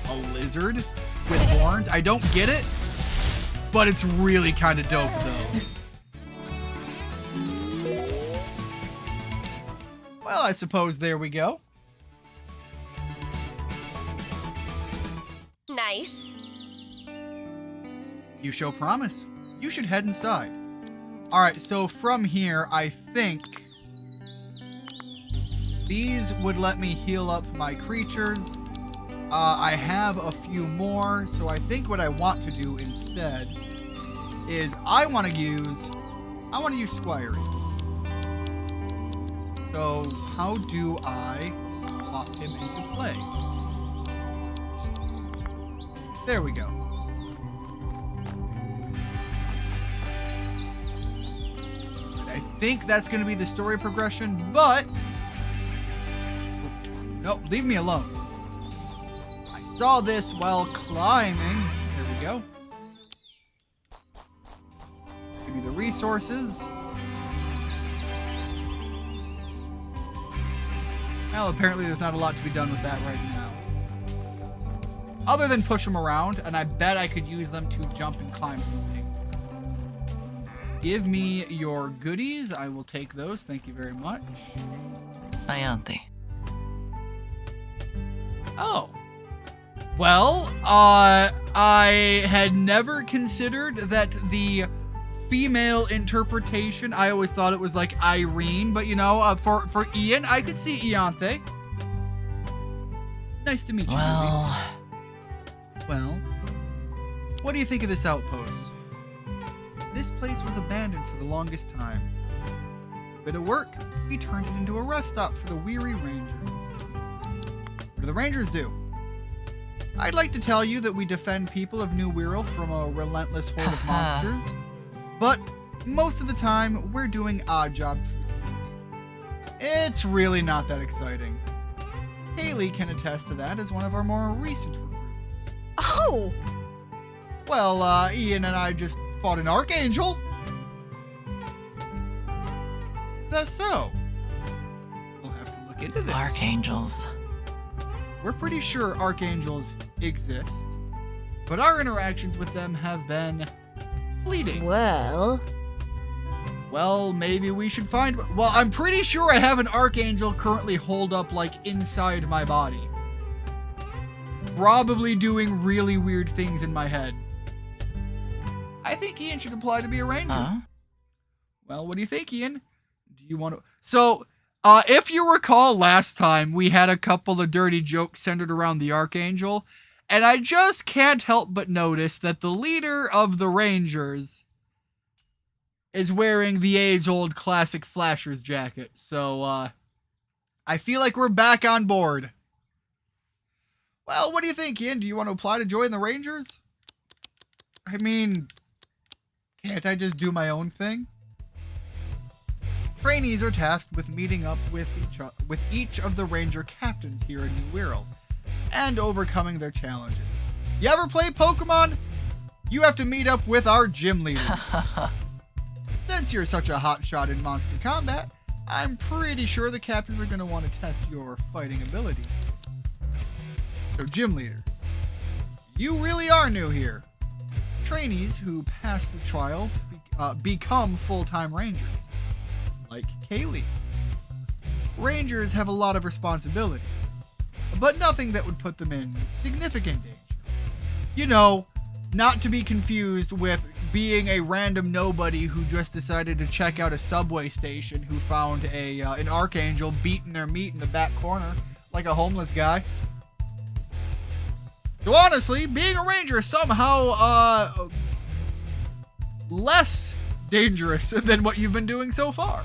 a lizard with horns. I don't get it. But it's really kind of dope, though. Well, I suppose there we go. Nice. You show promise. You should head inside. Alright, so from here, I think these would let me heal up my creatures. I have a few more, so I think what I want to do instead is I want to use Squiring. So how do I slot him into play? There we go. I think that's going to be the story progression, but nope, leave me alone. Saw this while climbing. There we go. Give me the resources. Well, apparently there's not a lot to be done with that right now. Other than push them around, and I bet I could use them to jump and climb some things. Give me your goodies. I will take those. Thank you very much. Ayante. Oh. Well, I had never considered that the female interpretation, I always thought it was like Irene, but you know, for Ian, I could see Ianthe. Nice to meet you, Well, Ruby. Well, what do you think of this outpost? This place was abandoned for the longest time. Bit of work, we turned it into a rest stop for the weary Rangers. What do the Rangers do? I'd like to tell you that we defend people of New Wirral from a relentless horde of monsters, but most of the time, we're doing odd jobs for the community. It's really not that exciting. Haley can attest to that as one of our more recent recruits. Oh! Well, Ian and I just fought an Archangel. That's so. We'll have to look into this. archangels. We're pretty sure Archangels exist, but our interactions with them have been fleeting. Well, Maybe we should find... Well, I'm pretty sure I have an Archangel currently holed up, like, inside my body. Probably doing really weird things in my head. I think Ian should apply to be a Ranger. Huh? Well, what do you think, Ian? Do you want to... So, if you recall last time, we had a couple of dirty jokes centered around the Archangel, and I just can't help but notice that the leader of the Rangers is wearing the age-old classic Flashers jacket. So, I feel like we're back on board. Well, what do you think, Ian? Do you want to apply to join the Rangers? I mean, can't I just do my own thing? Trainees are tasked with meeting up with each of the Ranger captains here in New Wirral and overcoming their challenges. You ever play Pokemon? You have to meet up with our gym leaders. Since you're such a hotshot in monster combat, I'm pretty sure the captains are going to want to test your fighting abilities. So, gym leaders, you really are new here. Trainees who pass the trial to become full-time Rangers, like Kaylee. Rangers have a lot of responsibilities, but nothing that would put them in significant danger. You know, not to be confused with being a random nobody who just decided to check out a subway station who found an Archangel beating their meat in the back corner like a homeless guy. So honestly, being a Ranger is somehow less dangerous than what you've been doing so far.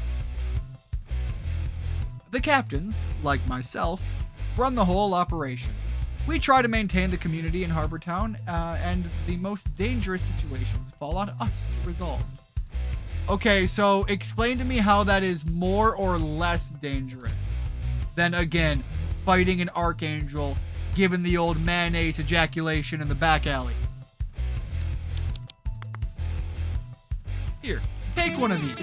The captains, like myself, run the whole operation. We try to maintain the community in Harbor Town, and the most dangerous situations fall on us to resolve. Okay, so explain to me how that is more or less dangerous than, again, fighting an Archangel given the old mayonnaise ejaculation in the back alley. Here, take one of these.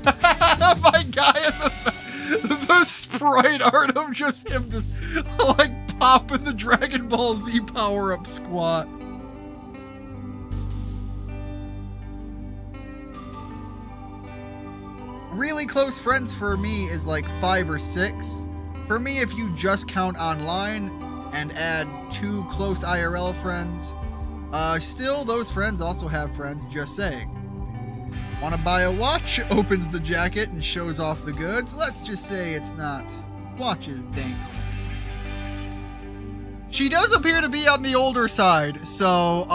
My guy in the sprite art of just him just like popping the Dragon Ball Z power-up squat. Really close friends for me is like 5 or 6. For me, if you just count online and add 2 close IRL friends, still those friends also have friends, just saying. Want to buy a watch? Opens the jacket and shows off the goods. Let's just say it's not watches dangling. She does appear to be on the older side, so,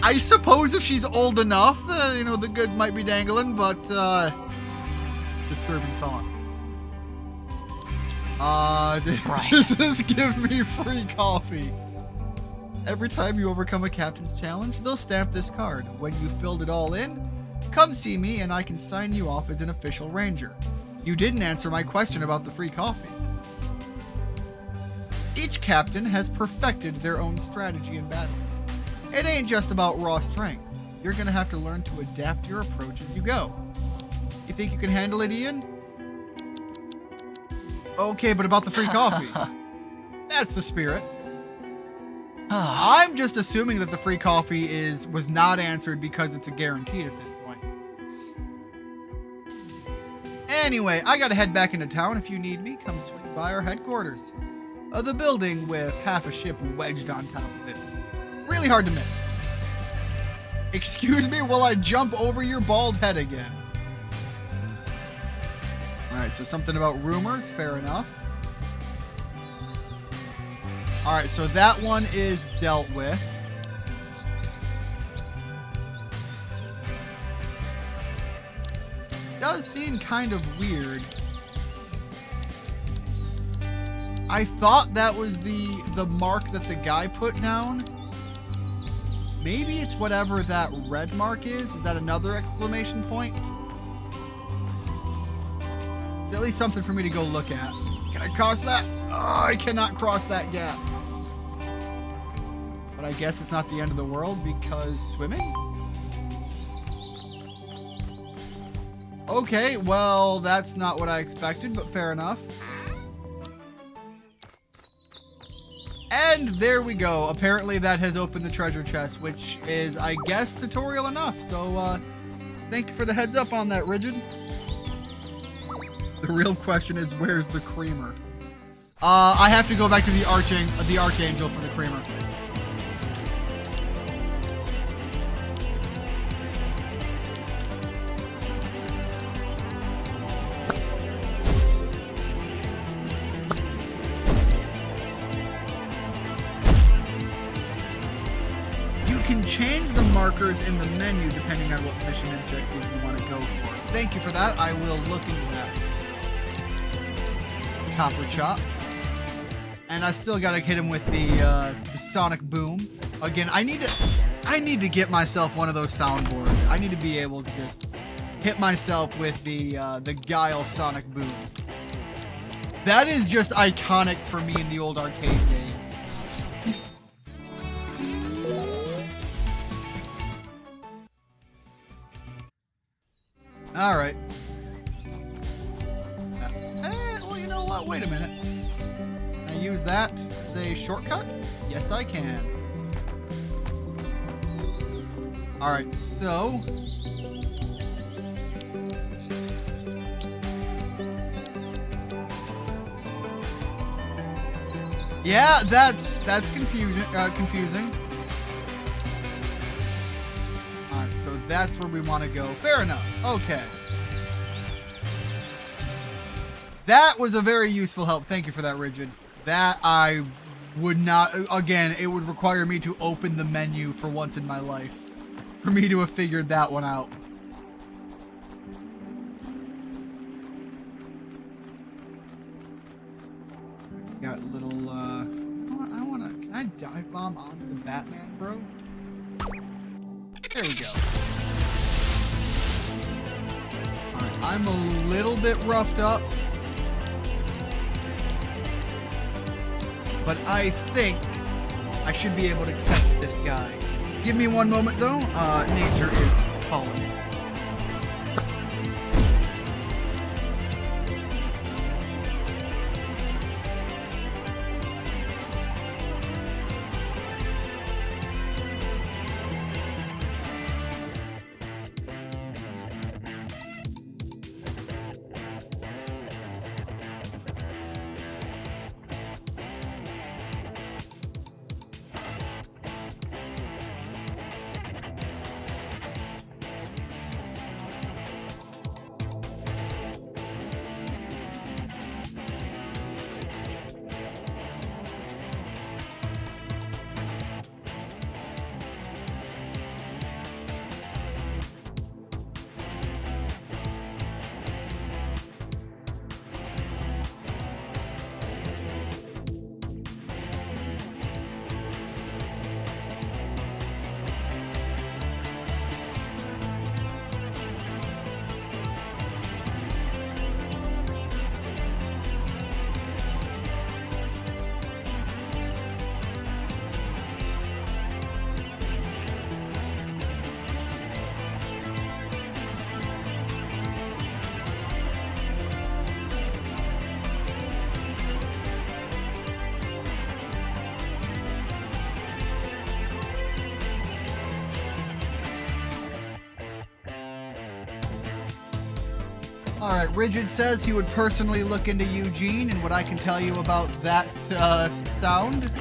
I suppose if she's old enough, you know, the goods might be dangling, but, disturbing thought. Right. Does this give me free coffee? Every time you overcome a captain's challenge, they'll stamp this card. When you've filled it all in, come see me and I can sign you off as an official Ranger. You didn't answer my question about the free coffee. Each captain has perfected their own strategy in battle. It ain't just about raw strength. You're gonna have to learn to adapt your approach as you go. You think you can handle it, Ian? Okay, but about the free coffee. That's the spirit. I'm just assuming that the free coffee was not answered because it's a guaranteed at this point. Anyway, I gotta head back into town. If you need me, come swing by our headquarters. of the building with half a ship wedged on top of it. Really hard to miss. Excuse me while I jump over your bald head again. Alright, so something about rumors, fair enough. Alright, so that one is dealt with. Does seem kind of weird. I thought that was the mark that the guy put down. Maybe it's whatever that red mark is. Is that another exclamation point? It's at least something for me to go look at. Can I cross that? Oh, I cannot cross that gap. But I guess it's not the end of the world because swimming? Okay, well, that's not what I expected, but fair enough. And there we go. Apparently that has opened the treasure chest, which is, I guess, tutorial enough. So, thank you for the heads up on that, Rigid. The real question is, where's the creamer? I have to go back to the Archangel for the creamer. Change the markers in the menu depending on what mission objective you want to go for. Thank you for that. I will look into that. Copper chop. And I still gotta hit him with the sonic boom. Again, I need to get myself one of those soundboards. I need to be able to just hit myself with the Guile sonic boom. That is just iconic for me in the old arcade days. Alright. Well, you know what? Wait a minute. Can I use that as a shortcut? Yes, I can. Alright, so... yeah, that's confusing. Alright, so that's where we want to go. Fair enough. Okay. That was a very useful help. Thank you for that, Rigid. That I would not... again, it would require me to open the menu for once in my life for me to have figured that one out. Got little, can I dive bomb onto the Batman, bro? There we go. Alright, I'm a little bit roughed up. But I think I should be able to catch this guy. Give me one moment, though. Nature is calling. Alright, Rigid says he would personally look into Eugene and what I can tell you about that sound.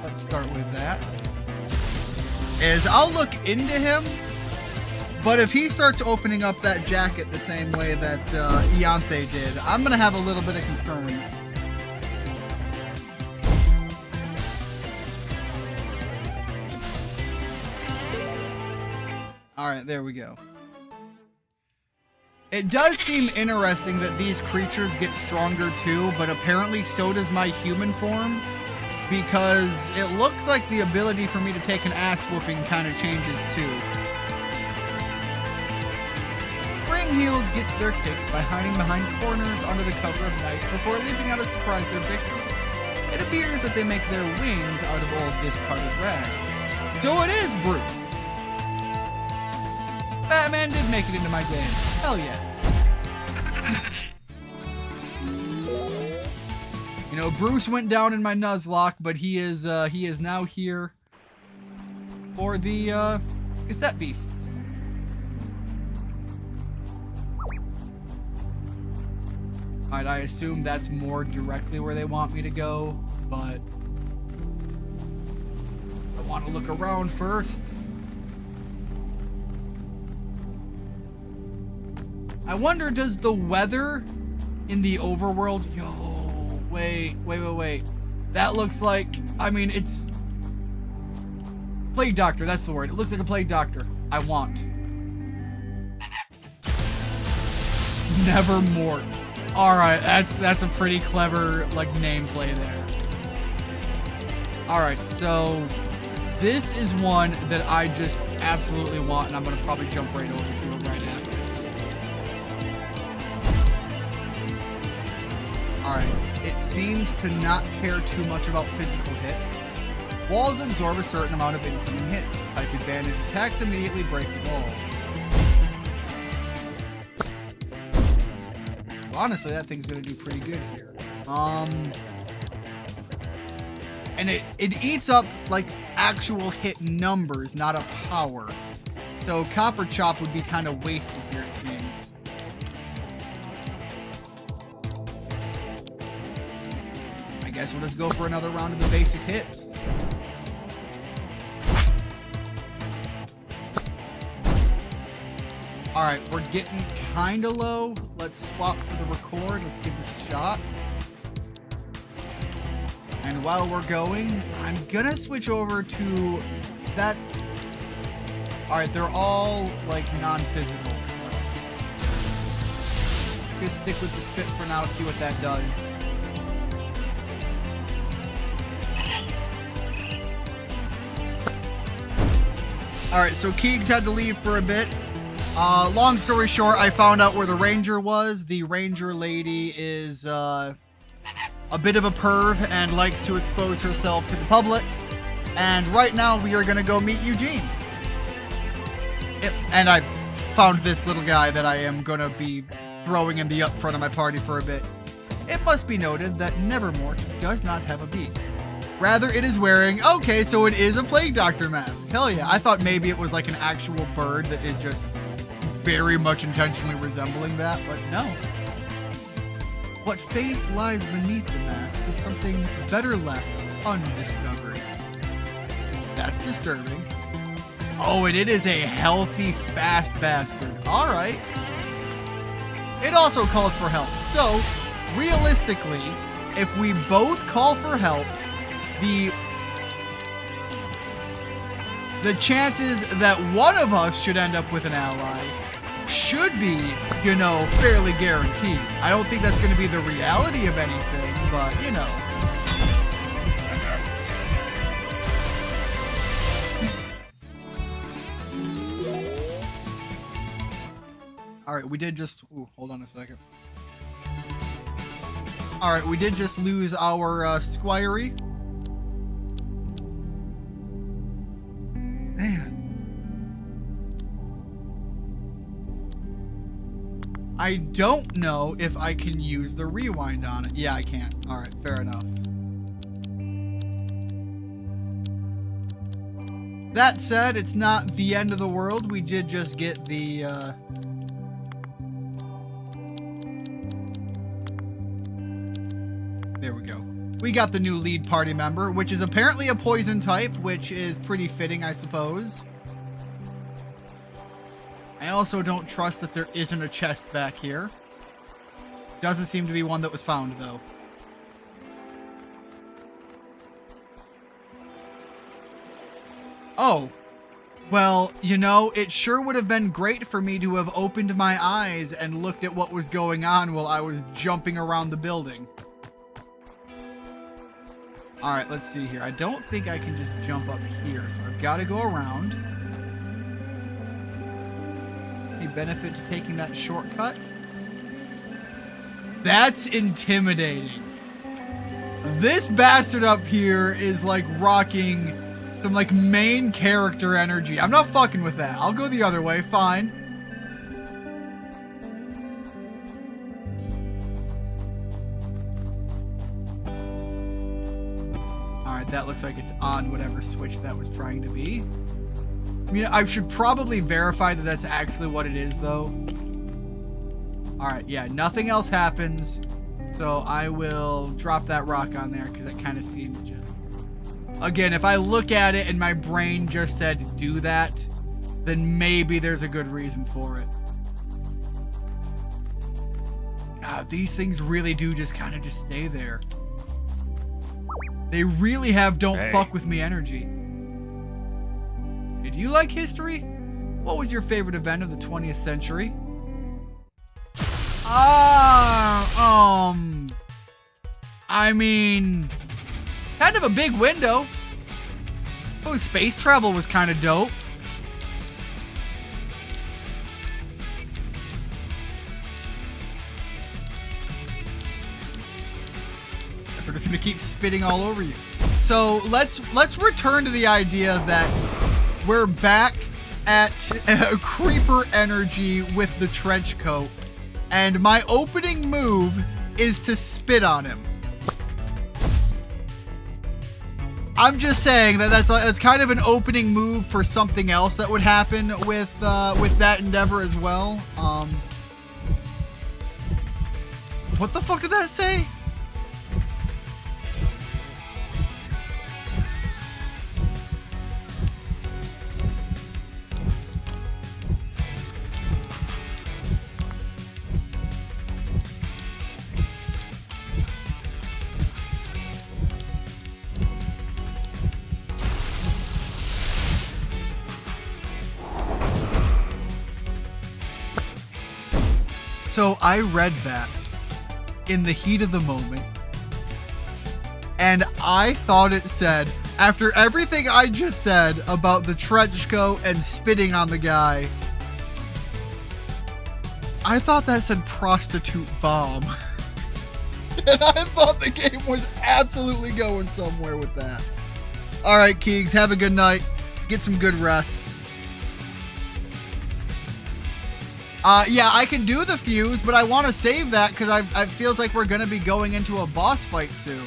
Let's start with that. Is I'll look into him, but if he starts opening up that jacket the same way that Ianthe did, I'm gonna have a little bit of concerns. Alright, there we go. It does seem interesting that these creatures get stronger too, but apparently so does my human form, because it looks like the ability for me to take an ass whooping kind of changes too. Spring Heels gets their kicks by hiding behind corners under the cover of night before leaping out to surprise their victims. It appears that they make their wings out of old discarded rags. So it is Bruce! Batman did make it into my game. Hell yeah. You know, Bruce went down in my Nuzlocke, but he is now here for the cassette beasts. Alright, I assume that's more directly where they want me to go, but I want to look around first. I wonder, does the weather in the overworld... Yo, wait. That looks like... I mean, it's... Plague Doctor, that's the word. It looks like a Plague Doctor. I want. Nevermore. Alright, that's a pretty clever, like, nameplay there. Alright, so... This is one that I just absolutely want, and I'm going to probably jump right over to it right after. Alright, it seems to not care too much about physical hits. Walls absorb a certain amount of incoming hits. Type advantage attacks immediately break the wall. So honestly, that thing's gonna do pretty good here. And it eats up, like, actual hit numbers, not a power. So Copper Chop would be kind of wasted here, it seems. I guess we'll just go for another round of the basic hits. Alright, we're getting kinda low. Let's swap for the record. Let's give this a shot. And while we're going, I'm gonna switch over to that. Alright, they're all like non-physical. So. Just stick with the spit for now, see what that does. Alright, so Keegs had to leave for a bit. Long story short, I found out where the ranger was. The ranger lady is a bit of a perv and likes to expose herself to the public. And right now we are going to go meet Eugene. Yep, and I found this little guy that I am going to be throwing in the up front of my party for a bit. It must be noted that Nevermort does not have a beak. Rather, it is wearing... Okay, so it is a Plague Doctor mask. Hell yeah. I thought maybe it was like an actual bird that is just very much intentionally resembling that, but no. What face lies beneath the mask is something better left undiscovered. That's disturbing. Oh, and it is a healthy, fast bastard. Alright. It also calls for help. So, realistically, if we both call for help, the chances that one of us should end up with an ally should be, you know, fairly guaranteed. I don't think that's going to be the reality of anything, but, you know. Alright, we did just... Ooh, hold on a second. Alright, we did just lose our Squirey. Man. I don't know if I can use the rewind on it. Yeah, I can. Alright, fair enough. That said, it's not the end of the world. We did just get the we got the new lead party member, which is apparently a poison type, which is pretty fitting, I suppose. I also don't trust that there isn't a chest back here. Doesn't seem to be one that was found, though. Oh. Well, you know, it sure would have been great for me to have opened my eyes and looked at what was going on while I was jumping around the building. Alright, let's see here. I don't think I can just jump up here, so I've got to go around. Any benefit to taking that shortcut? That's intimidating. This bastard up here is like rocking some like main character energy. I'm not fucking with that. I'll go the other way, fine. Alright, that looks like it's on whatever switch that was trying to be. I mean, I should probably verify that that's actually what it is, though. Alright, yeah, nothing else happens. So I will drop that rock on there because it kind of seems just... Again, if I look at it and my brain just said do that, then maybe there's a good reason for it. God, these things really do just kind of just stay there. They really have don't fuck with me energy. Did you like history? What was your favorite event of the 20th century? I mean, kind of a big window. Oh, space travel was kind of dope. We're just gonna keep spitting all over you. So let's return to the idea that we're back at creeper energy with the trench coat, and my opening move is to spit on him. I'm just saying that that's kind of an opening move for something else that would happen with that endeavor as well. What the fuck did that say? So I read that in the heat of the moment, and I thought it said, after everything I just said about the trench coat and spitting on the guy, I thought that said prostitute bomb. And I thought the game was absolutely going somewhere with that. Alright, Keegs, have a good night. Get some good rest. Yeah, I can do the fuse, but I want to save that because I feels like we're going to be going into a boss fight soon.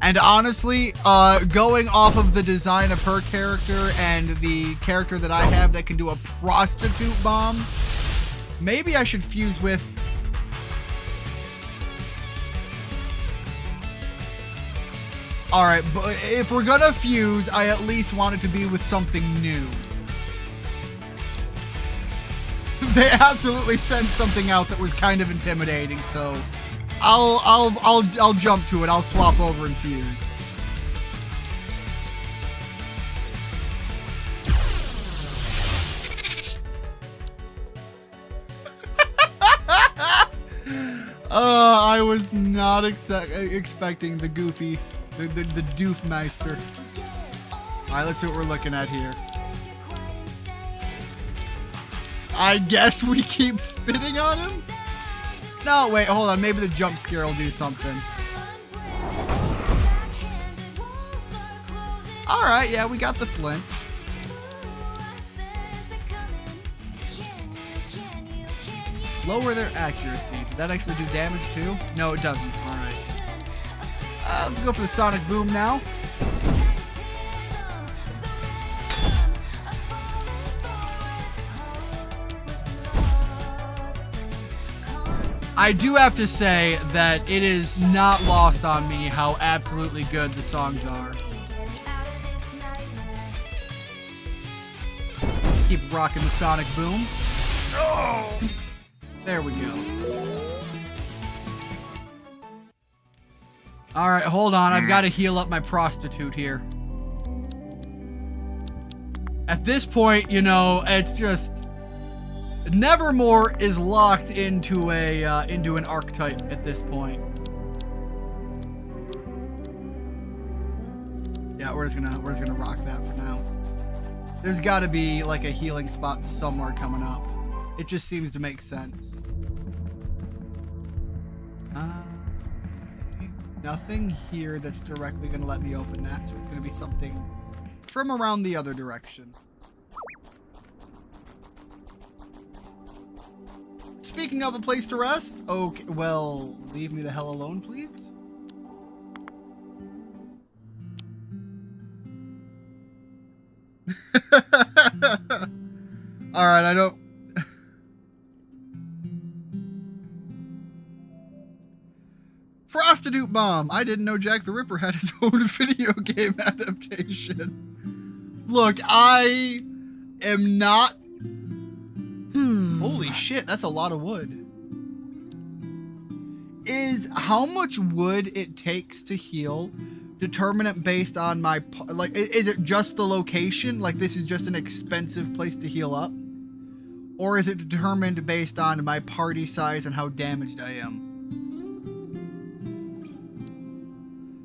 And honestly, going off of the design of her character and the character that I have that can do a prostitute bomb, maybe I should fuse with... Alright, but if we're going to fuse, I at least want it to be with something new. They absolutely sent something out that was kind of intimidating, so I'll jump to it. I'll swap over and fuse. I was not expecting the goofy, the Doofmeister. Alright, let's see what we're looking at here. I guess we keep spitting on him? No, wait, hold on. Maybe the jump scare will do something. Alright, yeah, we got the flinch. Lower their accuracy. Does that actually do damage too? No, it doesn't. Alright. Let's go for the sonic boom now. I do have to say that it is not lost on me how absolutely good the songs are. Keep rocking the sonic boom. Oh! There we go. Alright, hold on. I've got to heal up my prostitute here. At this point, you know, it's just... Nevermore is locked into an archetype at this point. Yeah, we're just gonna rock that for now. There's got to be like a healing spot somewhere coming up. It just seems to make sense. Okay. Nothing here that's directly gonna let me open that, so it's gonna be something from around the other direction. Speaking of a place to rest, okay, well, leave me the hell alone, please. Alright, I don't... Prostitute Bomb! I didn't know Jack the Ripper had his own video game adaptation. Look, I am not... Holy shit, that's a lot of wood. Is how much wood it takes to heal determinant based on my... Like, is it just the location? Like, this is just an expensive place to heal up? Or is it determined based on my party size and how damaged I am?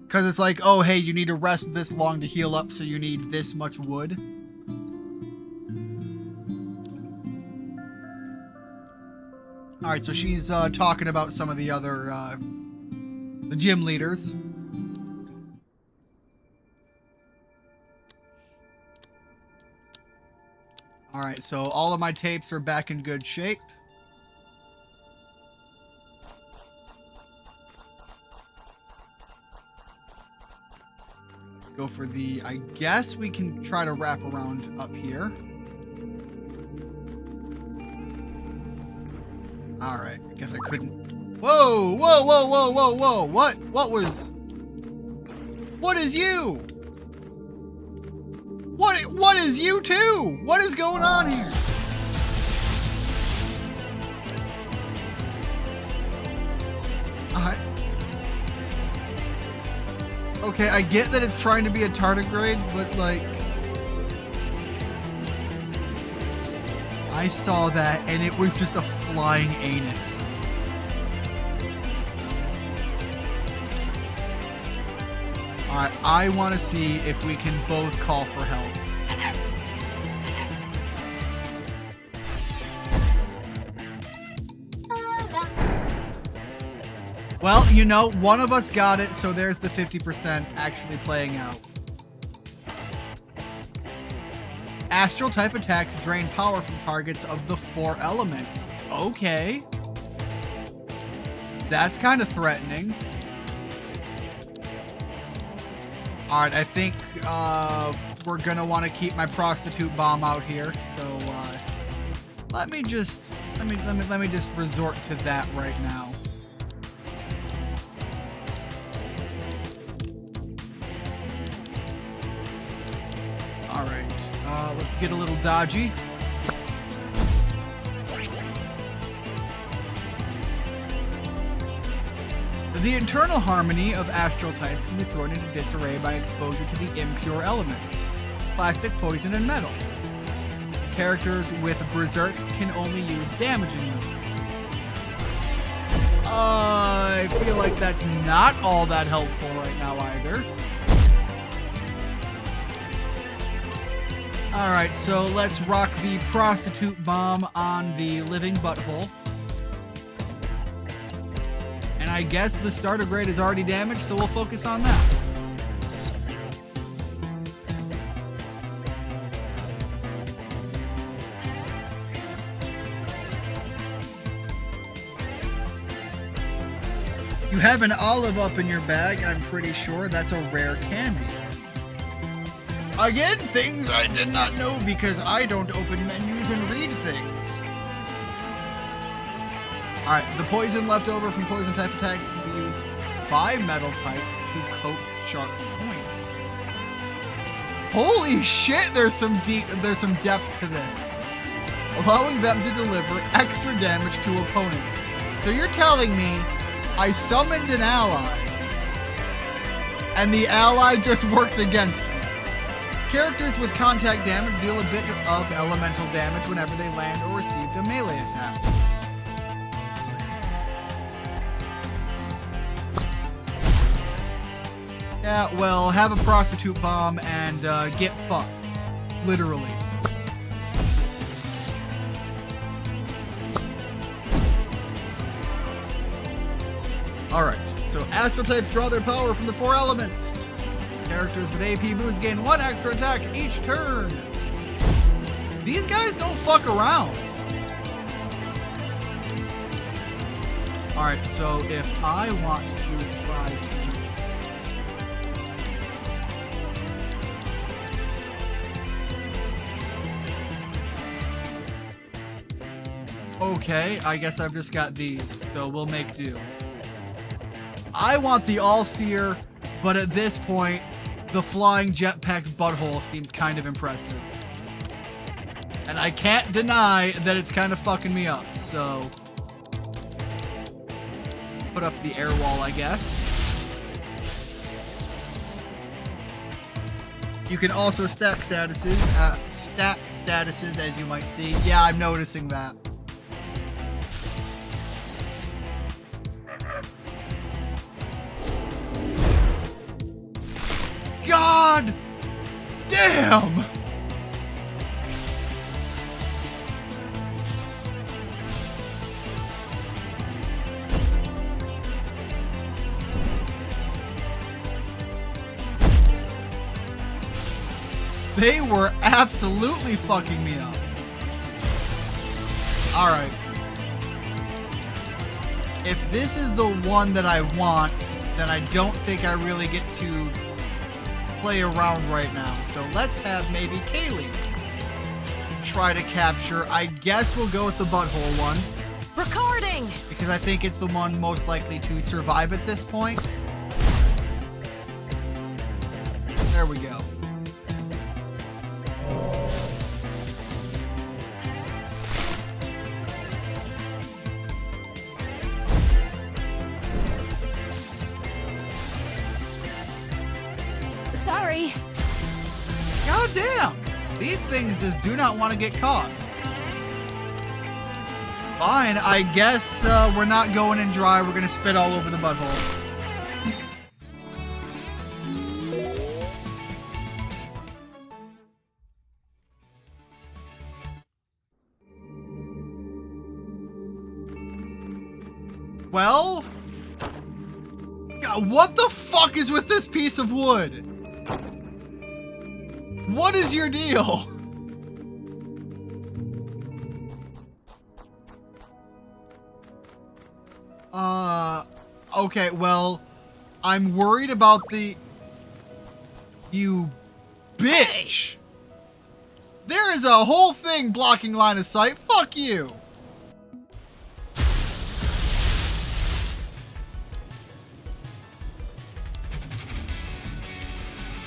Because it's like, oh, hey, you need to rest this long to heal up, so you need this much wood. Alright, so she's talking about some of the other, the gym leaders. Alright, so all of my tapes are back in good shape. Go for the... I guess we can try to wrap around up here. Alright, I guess I couldn't... Whoa! Whoa, whoa, whoa, whoa, whoa! What was... What is you? What is you too? What is going on here? Okay, I get that it's trying to be a tardigrade, but like... I saw that and it was just a flying anus. Alright, I want to see if we can both call for help. Well, you know, one of us got it, so there's the 50% actually playing out. Astral type attacks drain power from targets of the 4 elements. Okay. That's kind of threatening. Alright, I think we're gonna want to keep my prostitute bomb out here, so let me just resort to that right now. Alright, let's get a little dodgy. The internal harmony of astral types can be thrown into disarray by exposure to the impure elements, plastic, poison, and metal. Characters with Berserk can only use damaging moves. I feel like that's not all that helpful right now either. Alright, so let's rock the prostitute bomb on the living butthole. And I guess the starter grade is already damaged, so we'll focus on that. You have an olive up in your bag. I'm pretty sure that's a rare candy. Again, things I did not know because I don't open menus and read things. Alright, the poison left over from poison type attacks can be used by metal types to coat sharp points. Holy shit, there's some depth to this. Allowing them to deliver extra damage to opponents. So you're telling me I summoned an ally and the ally just worked against me. Characters with contact damage deal a bit of elemental damage whenever they land or receive a melee attack. Yeah, well, have a prostitute bomb and get fucked. Literally. Alright, so Astral types draw their power from the 4 elements. Characters with AP boost gain 1 extra attack each turn. These guys don't fuck around. Alright, so if I want to try to... Okay, I guess I've just got these, so we'll make do. I want the All-Seer, but at this point, the flying jetpack butthole seems kind of impressive. And I can't deny that it's kind of fucking me up, so... Put up the air wall, I guess. You can also stack statuses, as you might see. Yeah, I'm noticing that. God damn! They were absolutely fucking me up. Alright. If this is the one that I want, then I don't think I really get to play around right now. So let's have maybe Kaylee try to capture. I guess we'll go with the butthole one. Recording! Because I think it's the one most likely to survive at this point. There we go. Sorry. God damn! These things just do not want to get caught. Fine, I guess we're not going in dry. We're gonna spit all over the butthole. Well, God, what the fuck is with this piece of wood? What is your deal? Okay, well, I'm worried about the... You bitch! There is a whole thing blocking line of sight. Fuck you!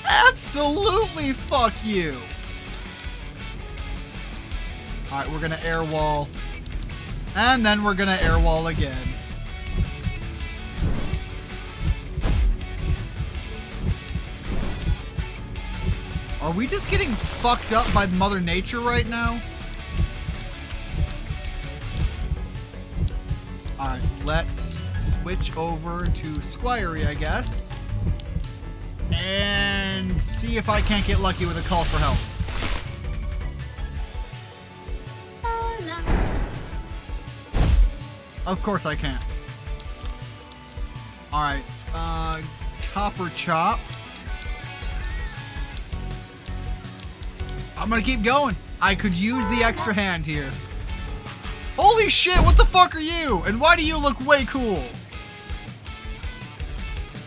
Absolutely fuck you! Alright, we're gonna air wall. And then we're gonna air wall again. Are we just getting fucked up by Mother Nature right now? Alright, let's switch over to Squirey, I guess. And see if I can't get lucky with a call for help. Of course I can't. Alright, Copper Chop. I'm gonna keep going. I could use the extra hand here. Holy shit, what the fuck are you? And why do you look way cool?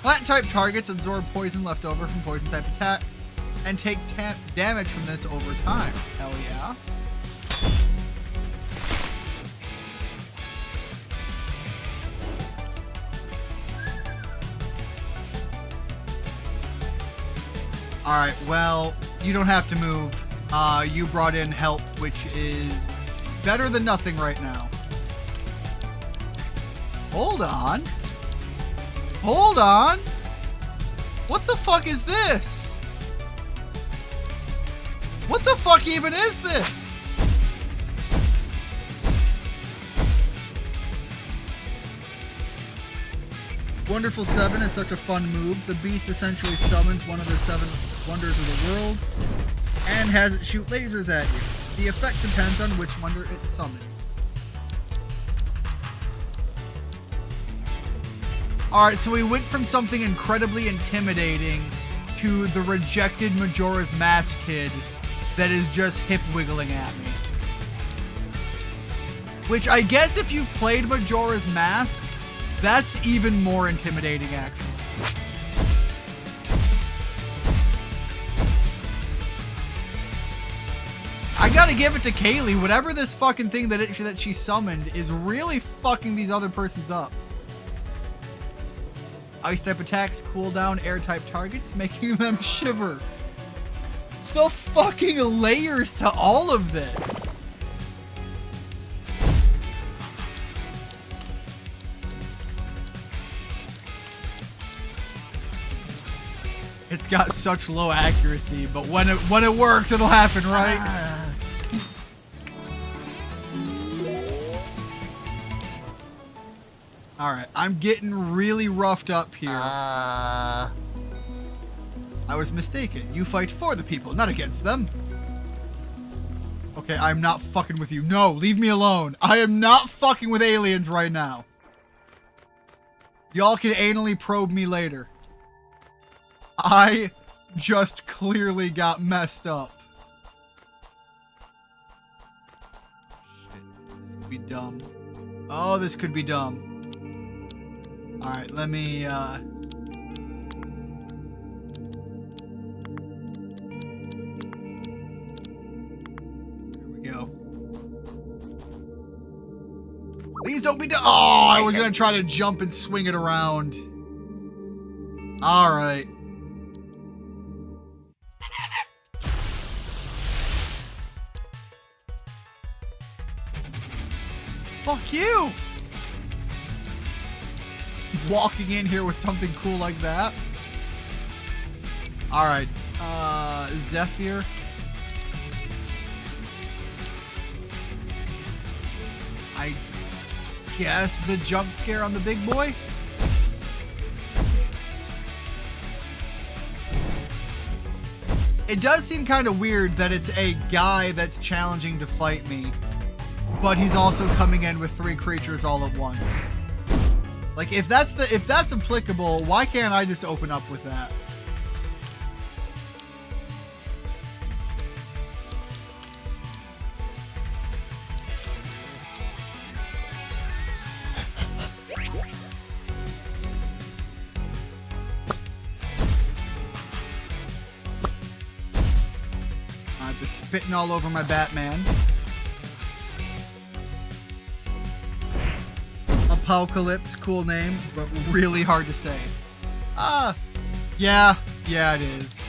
Plant type targets absorb poison left over from poison type attacks and take damage from this over time. Hell yeah. Alright, well, you don't have to move. You brought in help, which is better than nothing right now. Hold on. Hold on. What the fuck is this? What the fuck even is this? Wonderful 7 is such a fun move. The beast essentially summons one of the 7 wonders of the world and has it shoot lasers at you. The effect depends on which wonder it summons. Alright, so we went from something incredibly intimidating to the rejected Majora's Mask kid that is just hip wiggling at me. Which I guess if you've played Majora's Mask, that's even more intimidating, actually. I gotta give it to Kaylee. Whatever this fucking thing that she summoned is really fucking these other persons up. Ice type attacks cool down air type targets, making them shiver. The fucking layers to all of this. It's got such low accuracy, but when it works, it'll happen, right? All right, I'm getting really roughed up here. I was mistaken. You fight for the people, not against them. Okay, I'm not fucking with you. No, leave me alone. I am not fucking with aliens right now. Y'all can anally probe me later. I just clearly got messed up. Shit, this could be dumb. Oh, this could be dumb. Alright, let me, Here we go. Please don't be dumb. Oh, I was gonna try to jump and swing it around. Alright. Fuck you! Walking in here with something cool like that. Alright, Zephyr. I guess the jump scare on the big boy? It does seem kind of weird that it's a guy that's challenging to fight me, but he's also coming in with 3 creatures all at once. Like, if that's applicable, why can't I just open up with that? They're spitting all over my Batman. Apocalypse, cool name, but really hard to say. Yeah, it is.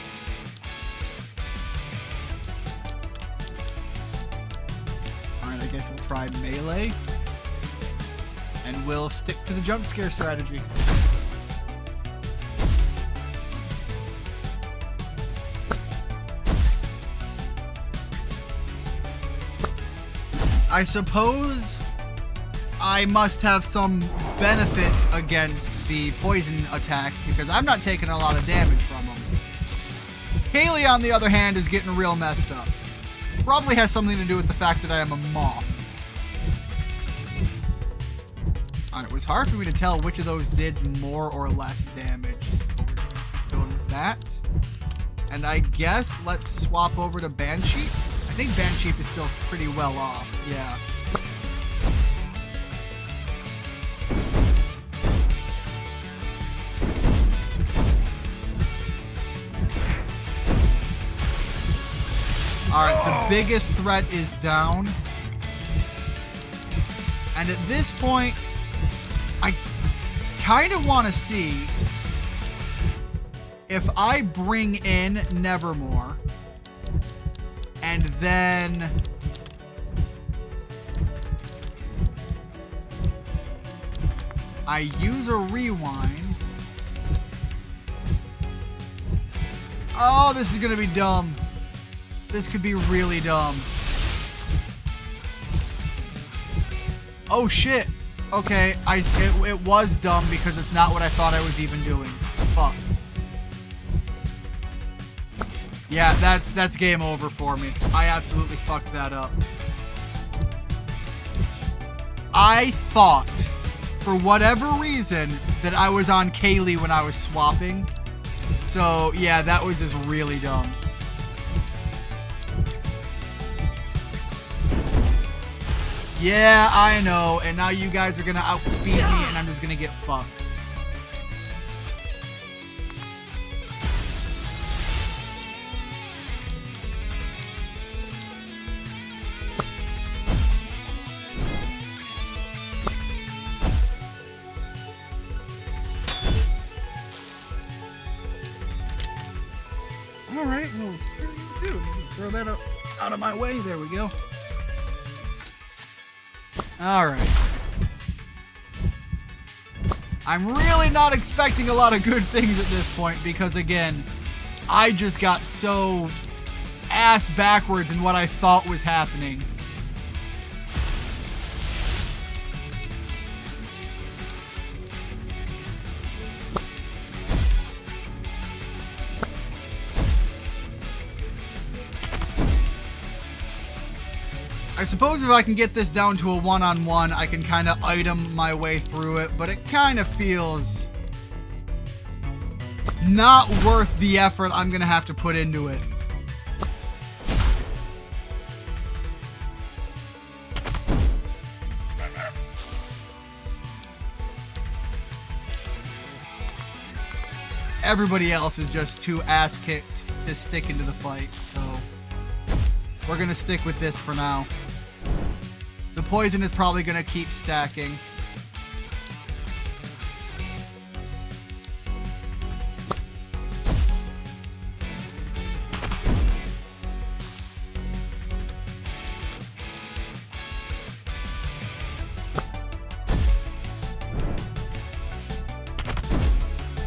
Alright, I guess we'll try melee. And we'll stick to the jump scare strategy. I suppose I must have some benefit against the poison attacks because I'm not taking a lot of damage from them. Kaylee, on the other hand, is getting real messed up. Probably has something to do with the fact that I am a moth. It was hard for me to tell which of those did more or less damage. So we're going with that. And I guess let's swap over to Banshee. I think Banshee is still pretty well off. Yeah. Alright, the biggest threat is down. And at this point, I kind of want to see if I bring in Nevermore, and then I use a rewind. Oh, this is gonna be dumb. This could be really dumb. Oh shit. Okay, it was dumb because it's not what I thought I was even doing. Fuck. Yeah, that's game over for me. I absolutely fucked that up. I thought, for whatever reason, that I was on Kaylee when I was swapping. So, yeah, that was just really dumb. Yeah, I know. And now you guys are gonna outspeed me and I'm just gonna get fucked. Alright, well, screw you. Throw that out of my way. There we go. Alright. I'm really not expecting a lot of good things at this point because, again, I just got so ass backwards in what I thought was happening. I suppose if I can get this down to a one-on-one, I can kind of item my way through it, but it kind of feels not worth the effort I'm going to have to put into it. Everybody else is just too ass-kicked to stick into the fight, so we're going to stick with this for now. The poison is probably going to keep stacking.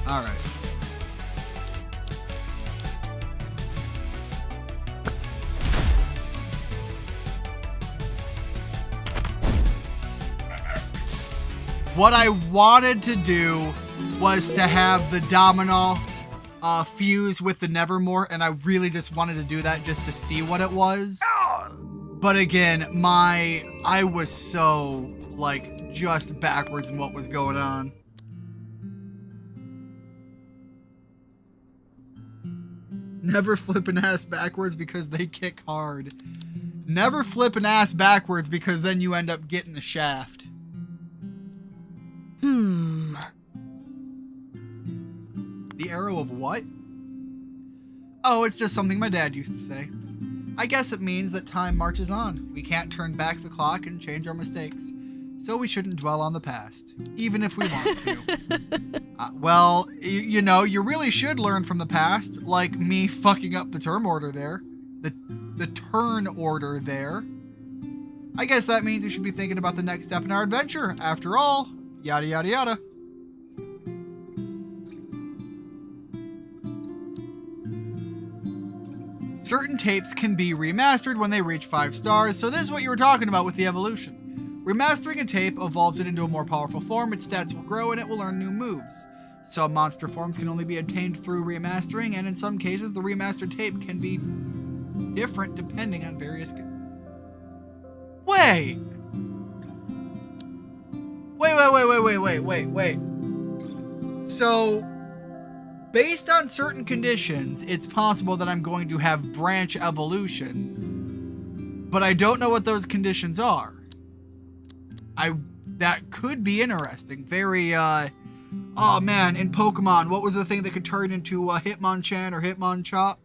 All right. What I wanted to do was to have the Domino fuse with the Nevermore, and I really just wanted to do that just to see what it was. But again, I was so, like, just backwards in what was going on. Never flip an ass backwards because they kick hard. Never flip an ass backwards because then you end up getting the shaft. The arrow of what? Oh, it's just something my dad used to say. I guess it means that time marches on. We can't turn back the clock and change our mistakes. So we shouldn't dwell on the past, even if we want to. Well, you know, you really should learn from the past, like me fucking up the turn order there. The turn order there. I guess that means we should be thinking about the next step in our adventure. After all, yada yada yada. Certain tapes can be remastered when they reach 5 stars, so this is what you were talking about with the evolution. Remastering a tape evolves it into a more powerful form, its stats will grow, and it will learn new moves. Some monster forms can only be obtained through remastering, and in some cases, the remastered tape can be different depending on various... Wait! Wait. So, based on certain conditions, it's possible that I'm going to have branch evolutions, but I don't know what those conditions are. That could be interesting. Very, oh man, in Pokemon, what was the thing that could turn into Hitmonchan or Hitmonchop?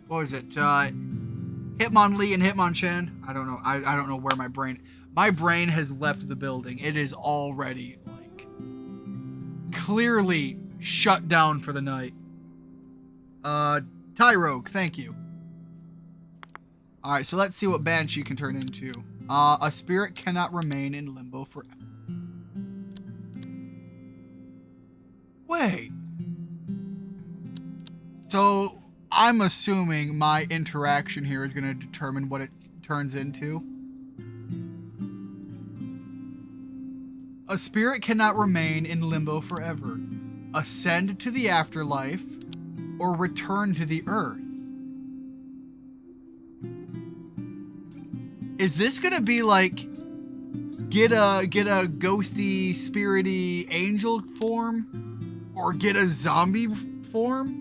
What was it? Hitmonlee and Hitmonchan? I don't know. I don't know where my brain has left the building. It is already, like, clearly shut down for the night. Tyrogue, thank you. Alright, so let's see what Banshee can turn into. A spirit cannot remain in limbo forever. Wait. So, I'm assuming my interaction here is going to determine what it turns into. A spirit cannot remain in limbo forever. Ascend to the afterlife or return to the earth. Is this going to be like get a ghosty, spirity angel form or get a zombie form?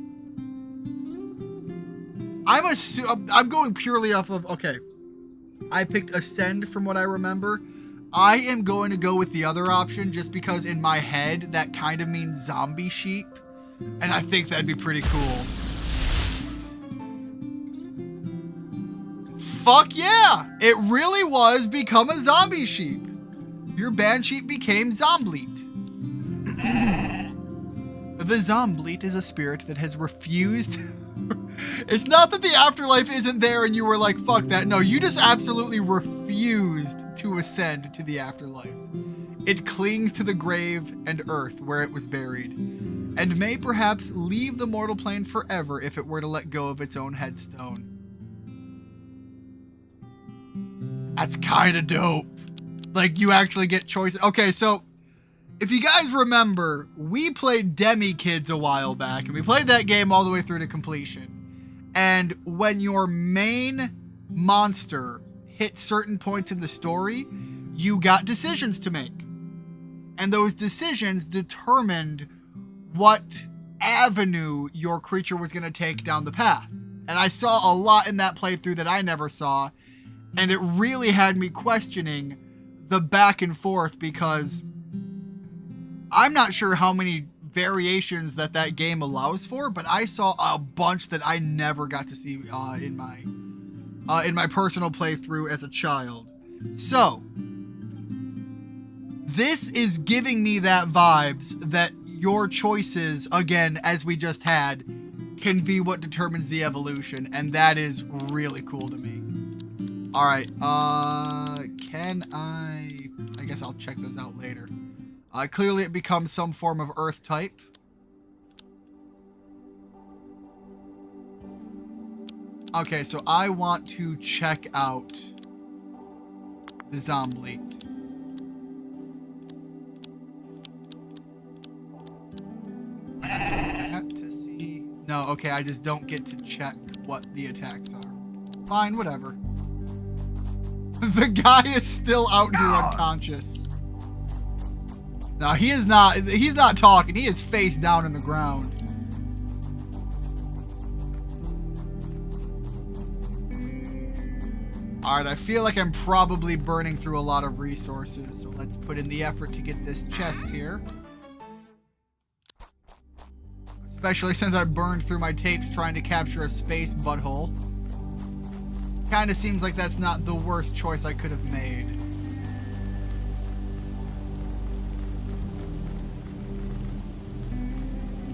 I'm going purely off of, okay, I picked Ascend from what I remember. I am going to go with the other option just because in my head that kind of means zombie sheep, and I think that'd be pretty cool. Fuck yeah! It really was become a zombie sheep. Your Banshee became Zombleet. The Zombleet is a spirit that has refused. It's not that the afterlife isn't there and you were like, fuck that. No, you just absolutely refused to ascend to the afterlife. It clings to the grave and earth where it was buried, and may perhaps leave the mortal plane forever if it were to let go of its own headstone. That's kind of dope. Like, you actually get choices. Okay, so if you guys remember, we played Demi Kids a while back, and we played that game all the way through to completion. And when your main monster hit certain points in the story, you got decisions to make. And those decisions determined what avenue your creature was going to take down the path. And I saw a lot in that playthrough that I never saw, and it really had me questioning the back and forth, because I'm not sure how many variations that game allows for, but I saw a bunch that I never got to see in my personal playthrough as a child. So this is giving me that vibes that your choices, again, as we just had, can be what determines the evolution, and that is really cool to me. All right, can I guess I'll check those out later. Clearly it becomes some form of earth type. Okay, so I want to check out the Zombleet. I have to see. No, okay, I just don't get to check what the attacks are. Fine, whatever. The guy is still out here unconscious. No, he's not talking. He is face down in the ground. Alright, I feel like I'm probably burning through a lot of resources, so let's put in the effort to get this chest here. Especially since I burned through my tapes trying to capture a space butthole. Kinda seems like that's not the worst choice I could have made.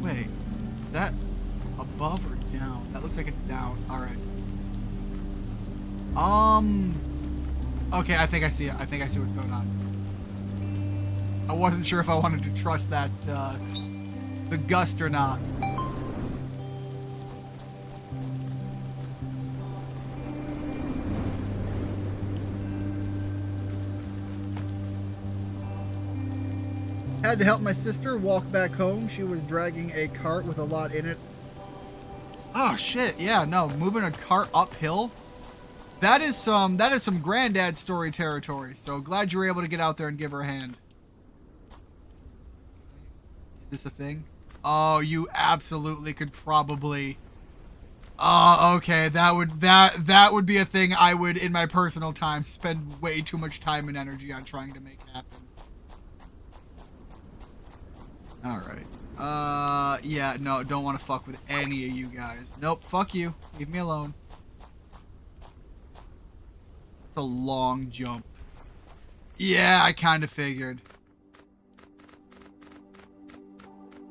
Wait, is that above or down? That looks like it's down. Alright. Okay, I think I see it. I think I see what's going on. I wasn't sure if I wanted to trust that, the gust or not. Had to help my sister walk back home. She was dragging a cart with a lot in it. Oh shit, yeah, no, moving a cart uphill. That is some granddad story territory. So glad you were able to get out there and give her a hand. Is this a thing? Oh, you absolutely could probably. Oh, okay, that would be a thing I would, in my personal time, spend way too much time and energy on trying to make happen. Alright. Yeah, no, don't want to fuck with any of you guys. Nope, fuck you. Leave me alone. It's a long jump. Yeah, I kind of figured.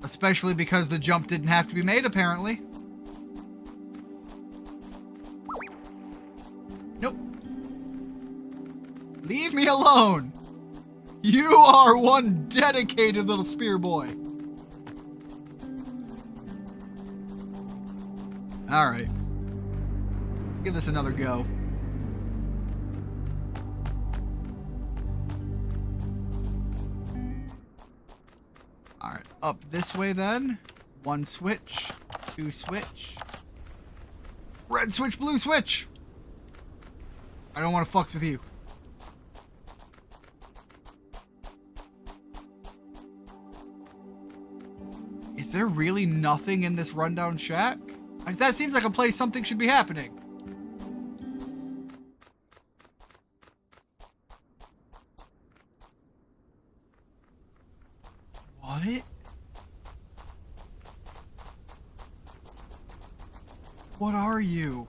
Especially because the jump didn't have to be made, apparently. Nope. Leave me alone. You are one dedicated little spear boy. Alright. Give this another go. Alright, up this way then. One switch. Two switch. Red switch, blue switch! I don't want to fucks with you. Is there really nothing in this rundown shack? Like, that seems like a place something should be happening. What? What are you?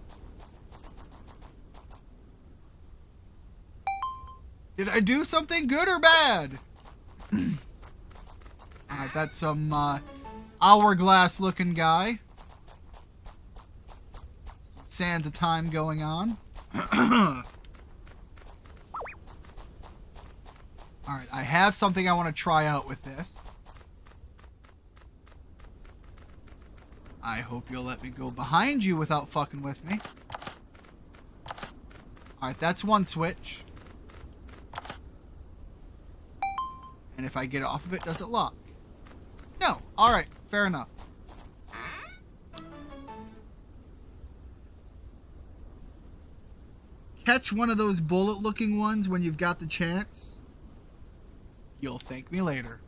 Did I do something good or bad? Alright, that's some hourglass looking guy. Sands of time going on. Alright, I have something I want to try out with this. I hope you'll let me go behind you without fucking with me. Alright, that's one switch. And if I get off of it, does it lock? No. Alright, fair enough. Catch one of those bullet-looking ones when you've got the chance. You'll thank me later.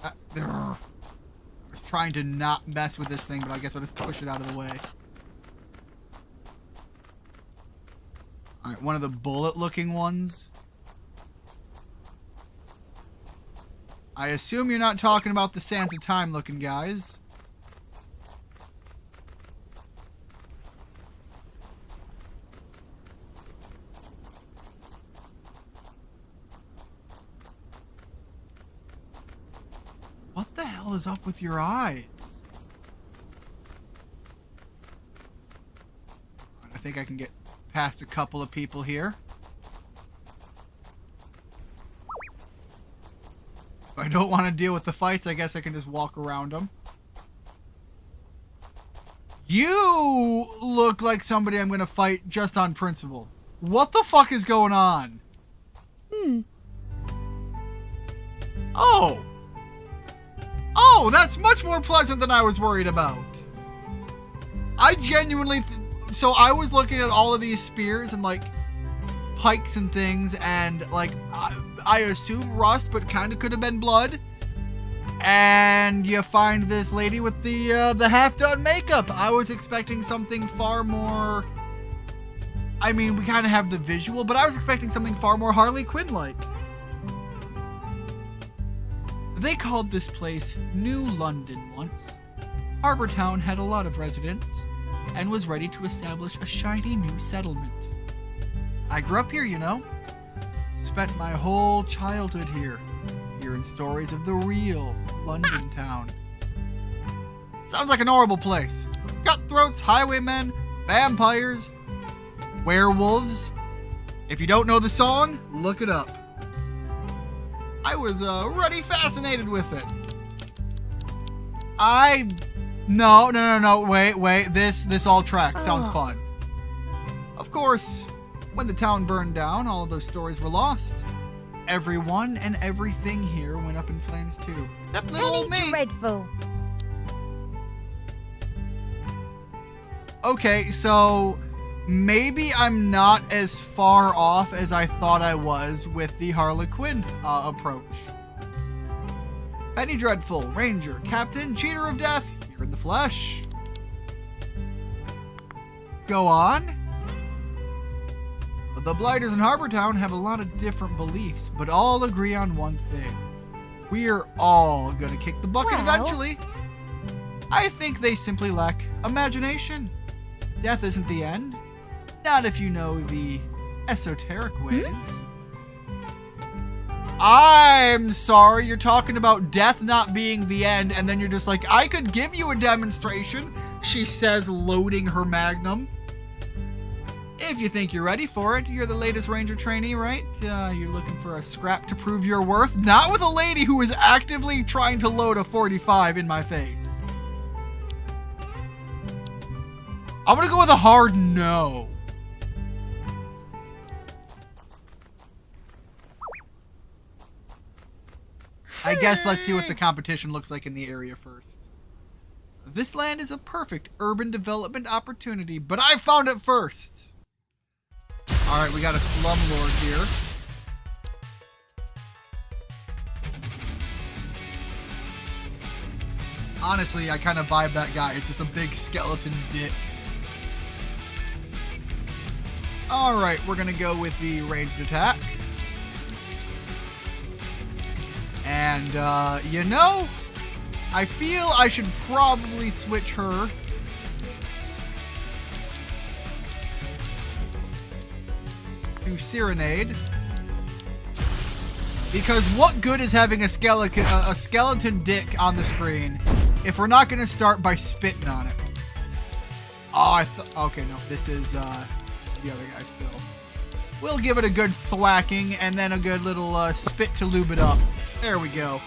I was trying to not mess with this thing, but I guess I'll just push it out of the way. Alright, one of the bullet-looking ones. I assume you're not talking about the Sands of Time looking guys. What the hell is up with your eyes? I think I can get past a couple of people here. If I don't want to deal with the fights, I guess I can just walk around them. You look like somebody I'm going to fight just on principle. What the fuck is going on? Oh! Oh, that's much more pleasant than I was worried about. I genuinely... So I was looking at all of these spears and, like, pikes and things, and, like, I assume rust, but kind of could have been blood. And you find this lady with the half-done makeup. I was expecting something far more... I mean, we kind of have the visual, but I was expecting something far more Harley Quinn-like. They called this place New London once. Harbour Town had a lot of residents and was ready to establish a shiny new settlement. I grew up here, you know. Spent my whole childhood here, hearing stories of the real London town. Sounds like an horrible place. Cutthroats, highwaymen, vampires, werewolves. If you don't know the song, look it up. I was already fascinated with it. No, wait, this all tracks. Sounds fun. Of course, when the town burned down, all of those stories were lost. Everyone and everything here went up in flames too. Except little old me. Dreadful. Okay, so maybe I'm not as far off as I thought I was with the Harley Quinn approach. Penny Dreadful, Ranger, Captain, Cheater of Death, here in the flesh. Go on. The Blighters in Harbour Town have a lot of different beliefs, but all agree on one thing. We're all gonna kick the bucket eventually. I think they simply lack imagination. Death isn't the end. Not if you know the esoteric ways. I'm sorry, you're talking about death not being the end, and then you're just like, I could give you a demonstration, she says, loading her magnum. If you think you're ready for it, you're the latest ranger trainee, right? You're looking for a scrap to prove your worth? Not with a lady who is actively trying to load a 45 in my face. I'm gonna go with a hard no. I guess let's see what the competition looks like in the area first. This land is a perfect urban development opportunity, but I found it first. All right, we got a slumlord here. Honestly, I kind of vibe that guy. It's just a big skeleton dick. All right, we're gonna go with the ranged attack. And, you know, I feel I should probably switch her. To Serenade. Because what good is having a skeleton dick on the screen if we're not going to start by spitting on it? Oh, okay, no, this is the other guy still. We'll give it a good thwacking and then a good little spit to lube it up. There we go.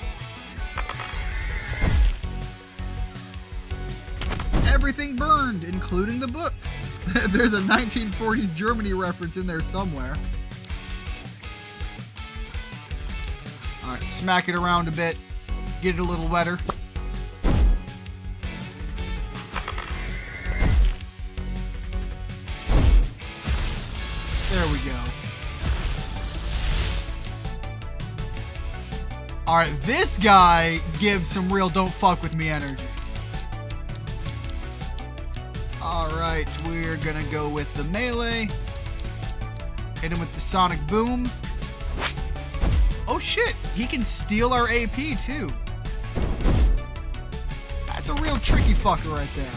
Everything burned, including the book. There's a 1940s Germany reference in there somewhere. All right, smack it around a bit. Get it a little wetter. There we go. All right, this guy gives some real don't fuck with me energy. All right, we're gonna go with the melee. Hit him with the sonic boom. Oh shit, he can steal our AP too. That's a real tricky fucker right there.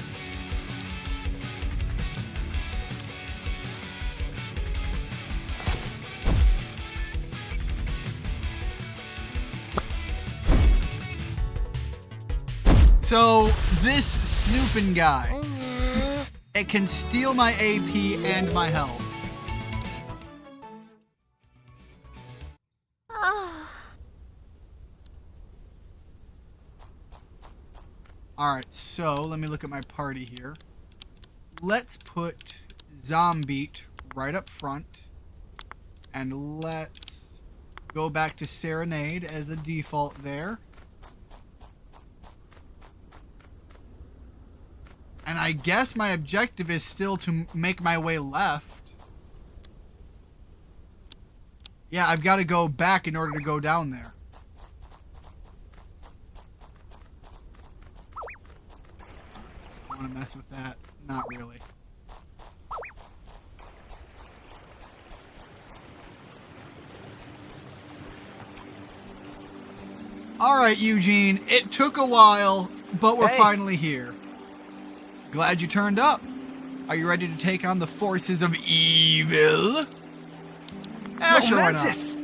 So, this snooping guy, it can steal my AP and my health. Alright, so let me look at my party here. Let's put Zombeat right up front. And let's go back to Serenade as a default there. And I guess my objective is still to make my way left. Yeah, I've got to go back in order to go down there. I want to mess with that. Not really. Alright, Eugene. It took a while, but we're finally here. Glad you turned up. Are you ready to take on the forces of evil? Sure, why not?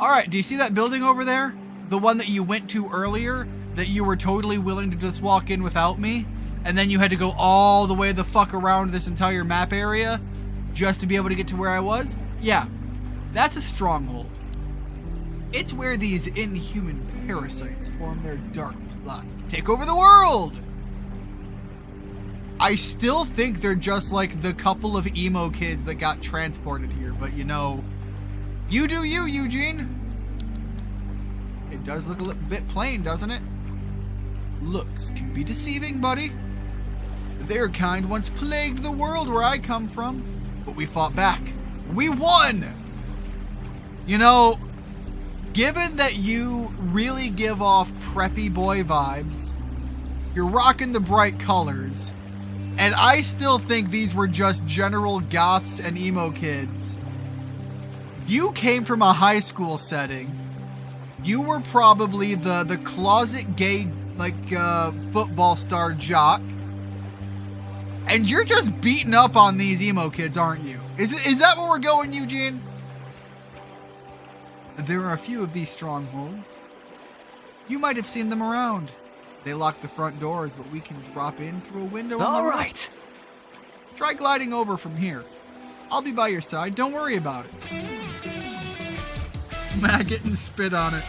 Alright, do you see that building over there? The one that you went to earlier? That you were totally willing to just walk in without me? And then you had to go all the way the fuck around this entire map area? Just to be able to get to where I was? Yeah, that's a stronghold. It's where these inhuman parasites form their dark plots to take over the world! I still think they're just like the couple of emo kids that got transported here, but you know, you do you, Eugene. It does look a bit plain, doesn't it? Looks can be deceiving, buddy. Their kind once plagued the world where I come from, but we fought back. We won! You know, given that you really give off preppy boy vibes, you're rocking the bright colors, and I still think these were just general goths and emo kids. You came from a high school setting. You were probably the closet gay, football star jock. And you're just beating up on these emo kids, aren't you? Is that where we're going, Eugene? There are a few of these strongholds. You might have seen them around. They lock the front doors, but we can drop in through a window. All right. Try gliding over from here. I'll be by your side. Don't worry about it. Smack it and spit on it.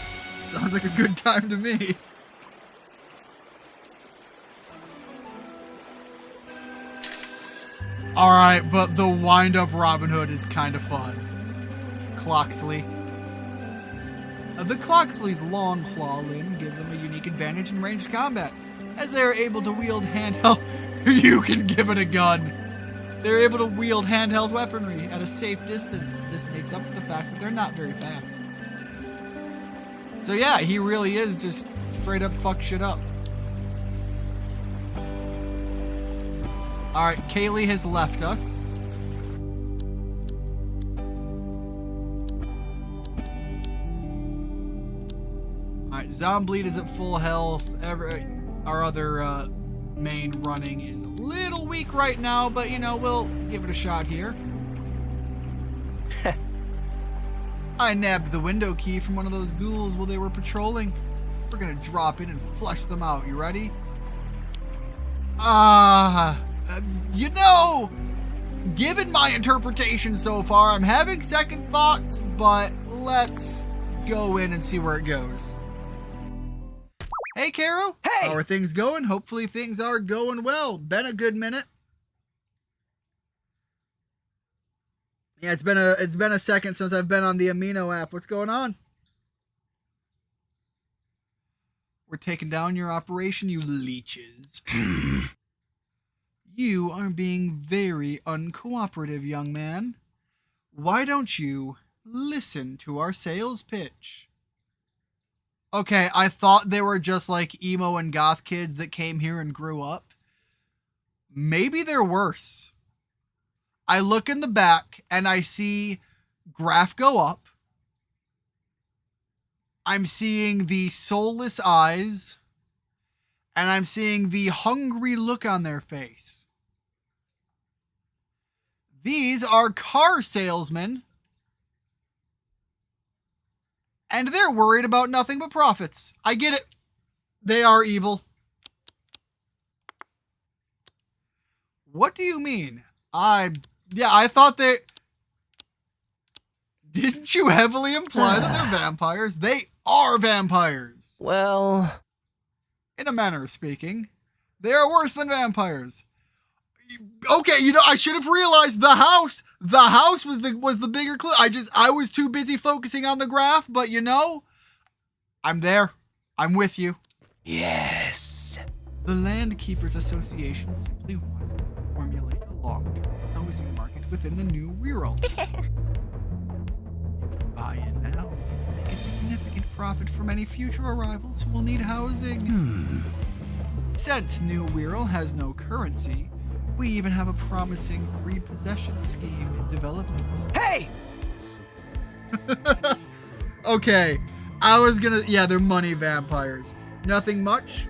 Sounds like a good time to me. Alright, but the wind-up Robin Hood is kind of fun. Cloxley. The Cloxley's long claw limb gives them a unique advantage in ranged combat, as they are able to wield handheld... You can give it a gun! They're able to wield handheld weaponry at a safe distance. This makes up for the fact that they're not very fast. So yeah, he really is just straight up fuck shit up. Alright, Kaylee has left us. Alright, Zombleed is at full health. Our other main running is a little weak right now, but you know, we'll give it a shot here. I nabbed the window key from one of those ghouls while they were patrolling. We're gonna drop in and flush them out. You ready? You know, given my interpretation so far, I'm having second thoughts, but let's go in and see where it goes. Hey, Caro. Hey! How are things going? Hopefully things are going well. Been a good minute. Yeah, it's been a second since I've been on the Amino app. What's going on? We're taking down your operation, you leeches. You are being very uncooperative, young man. Why don't you listen to our sales pitch? Okay, I thought they were just like emo and goth kids that came here and grew up. Maybe they're worse. I look in the back and I see graph go up. I'm seeing the soulless eyes. And I'm seeing the hungry look on their face. These are car salesmen. And they're worried about nothing but profits. I get it. They are evil. What do you mean? I thought they... Didn't you heavily imply that they're vampires? They are vampires. Well... In a manner of speaking, they are worse than vampires. Okay, you know, I should have realized the house was the bigger clue. I was too busy focusing on the graph, but you know, I'm there. I'm with you. Yes. The Land Keepers Association simply wants to formulate a long-term housing market within the new reroll. If you buy in now, make a significant profit from any future arrivals who will need housing. Since New Wirral has no currency, we even have a promising repossession scheme in development. Hey! Okay, they're money vampires. Nothing much.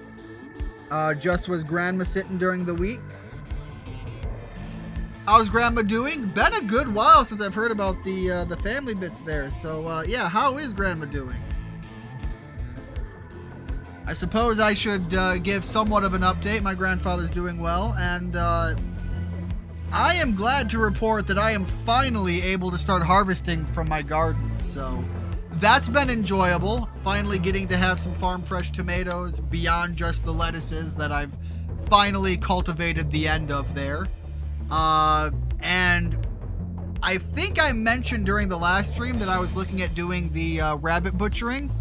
Just was Grandma sitting during the week. How's Grandma doing? Been a good while since I've heard about the family bits there. So yeah, how is Grandma doing? I suppose I should give somewhat of an update. My grandfather's doing well, and I am glad to report that I am finally able to start harvesting from my garden. So that's been enjoyable. Finally getting to have some farm fresh tomatoes beyond just the lettuces that I've finally cultivated the end of there. And I think I mentioned during the last stream that I was looking at doing the rabbit butchering.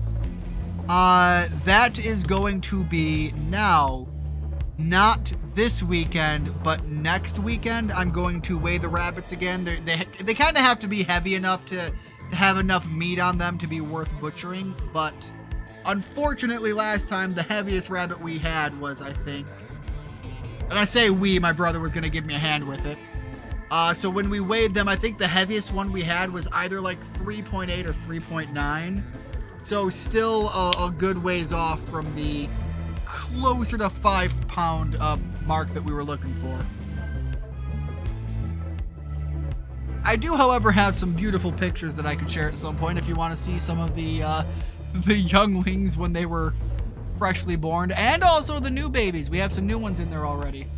That is going to be now, not this weekend, but next weekend. I'm going to weigh the rabbits again. They kind of have to be heavy enough to have enough meat on them to be worth butchering, but unfortunately last time the heaviest rabbit we had was, I think, and I say we, my brother was going to give me a hand with it. So when we weighed them, I think the heaviest one we had was either like 3.8 or 3.9. So still a good ways off from the closer to 5 pound mark that we were looking for. I do, however, have some beautiful pictures that I could share at some point if you want to see some of the younglings when they were freshly born, and also the new babies. We have some new ones in there already.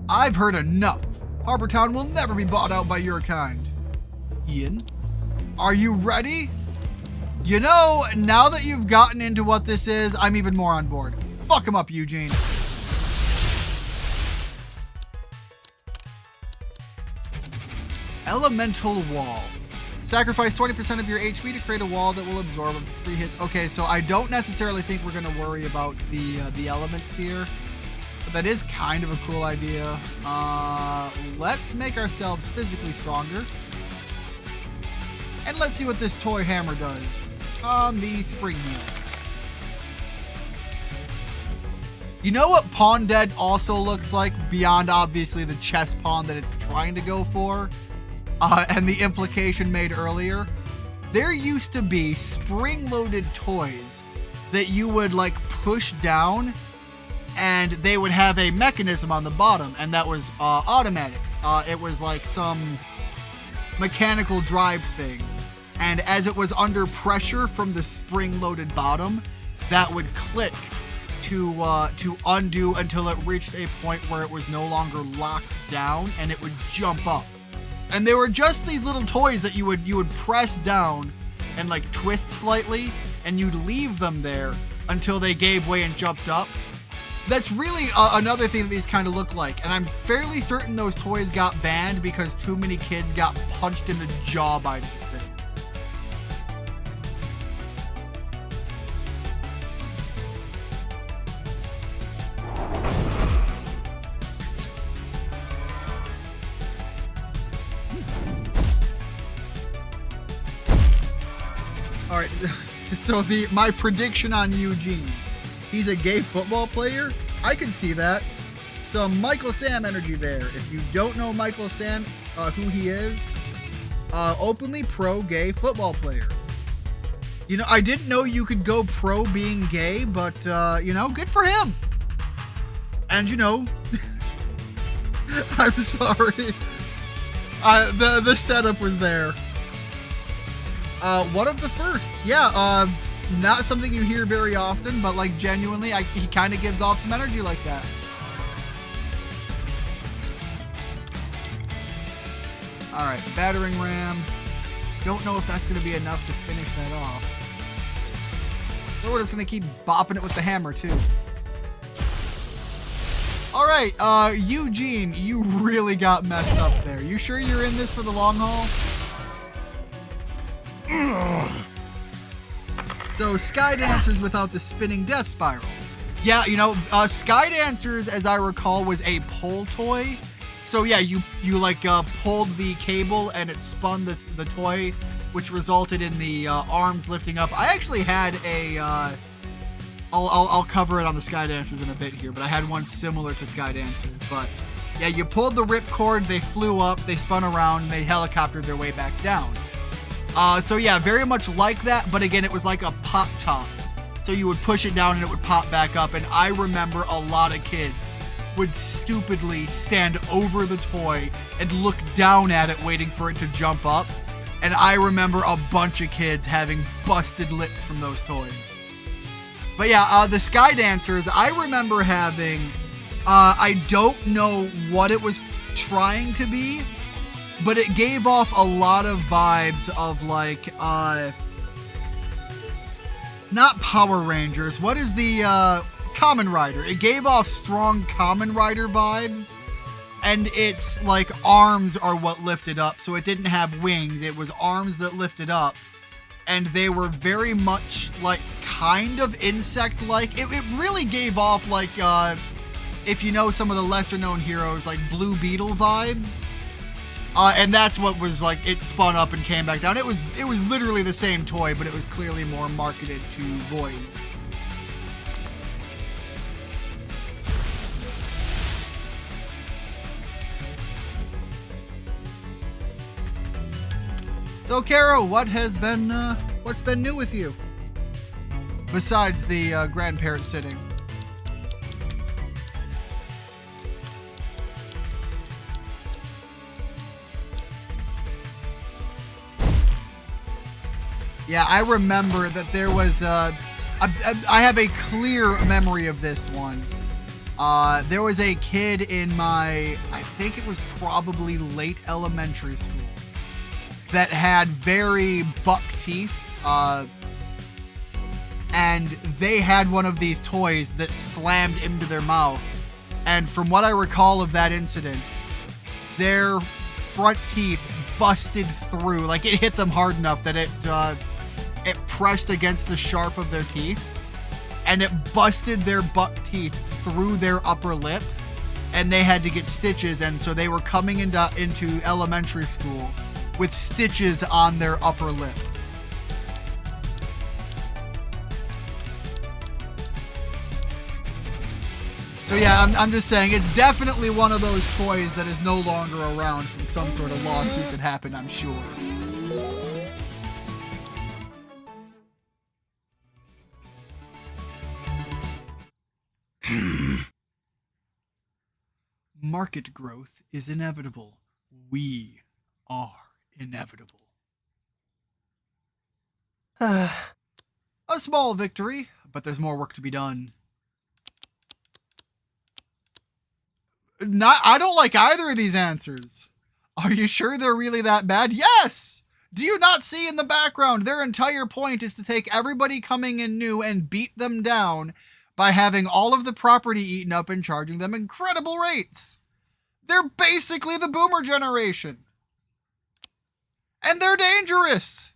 I've heard enough. Harbour Town will never be bought out by your kind. Ian, are you ready? You know, now that you've gotten into what this is, I'm even more on board. Fuck him up, Eugene. Elemental Wall. Sacrifice 20% of your HP to create a wall that will absorb up to 3 hits. Okay, so I don't necessarily think we're going to worry about the elements here. But that is kind of a cool idea. Let's make ourselves physically stronger. And let's see what this toy hammer does on the spring wheel. You know what Pawn Dead also looks like, beyond obviously the chess pawn that it's trying to go for? And the implication made earlier, there used to be spring-loaded toys that you would like push down, and they would have a mechanism on the bottom, and that was automatic. It was like some mechanical drive thing, and as it was under pressure from the spring-loaded bottom, that would click to undo until it reached a point where it was no longer locked down, and it would jump up. And they were just these little toys that you would press down and like twist slightly, and you'd leave them there until they gave way and jumped up. That's really another thing that these kind of look like. And I'm fairly certain those toys got banned because too many kids got punched in the jaw by these things. All right, so my prediction on Eugene, he's a gay football player. I can see that. Some Michael Sam energy there. If you don't know Michael Sam, who he is, openly pro gay football player. You know, I didn't know you could go pro being gay, but you know, good for him. And you know, I'm sorry, the setup was there. One of the first. Yeah, not something you hear very often, but like genuinely, he kind of gives off some energy like that. All right, battering ram. Don't know if that's going to be enough to finish that off. Or we're just going to keep bopping it with the hammer too. All right, Eugene, you really got messed up there. You sure you're in this for the long haul? So Sky Dancers without the spinning death spiral. Yeah, you know, Sky Dancers, as I recall, was a pull toy. So yeah, you like pulled the cable and it spun the toy, which resulted in the arms lifting up. I actually had a I'll cover it on the Sky Dancers in a bit here, but I had one similar to Sky Dancers. But yeah, you pulled the ripcord, they flew up, they spun around, and they helicoptered their way back down. So yeah, very much like that, but again, it was like a pop top. So you would push it down and it would pop back up, and I remember a lot of kids would stupidly stand over the toy and look down at it waiting for it to jump up, and I remember a bunch of kids having busted lips from those toys. But yeah, the Sky Dancers, I remember having, I don't know what it was trying to be, but it gave off a lot of vibes of like, not Power Rangers. What is the, Kamen Rider? It gave off strong Kamen Rider vibes, and its like arms are what lifted up. So it didn't have wings. It was arms that lifted up, and they were very much like kind of insect-like. It really gave off like, if you know some of the lesser known heroes, like Blue Beetle vibes. And that's what was like, it spun up and came back down. It was literally the same toy, but it was clearly more marketed to boys. So, Caro, what's been new with you? Besides the grandparent sitting. Yeah, I remember that there was I have a clear memory of this one. There was a kid in my, I think it was probably late elementary school, that had very buck teeth, and they had one of these toys that slammed into their mouth. And from what I recall of that incident, their front teeth busted through, like it hit them hard enough that it pressed against the sharp of their teeth, and it busted their buck teeth through their upper lip, and they had to get stitches. And so they were coming into elementary school with stitches on their upper lip. So yeah, I'm just saying, it's definitely one of those toys that is no longer around from some sort of lawsuit that happened, I'm sure. Market growth is inevitable. We are inevitable. A small victory, but there's more work to be done. I don't like either of these answers. Are you sure they're really that bad? Yes! Do you not see in the background their entire point is to take everybody coming in new and beat them down by having all of the property eaten up and charging them incredible rates? They're basically the boomer generation. And they're dangerous.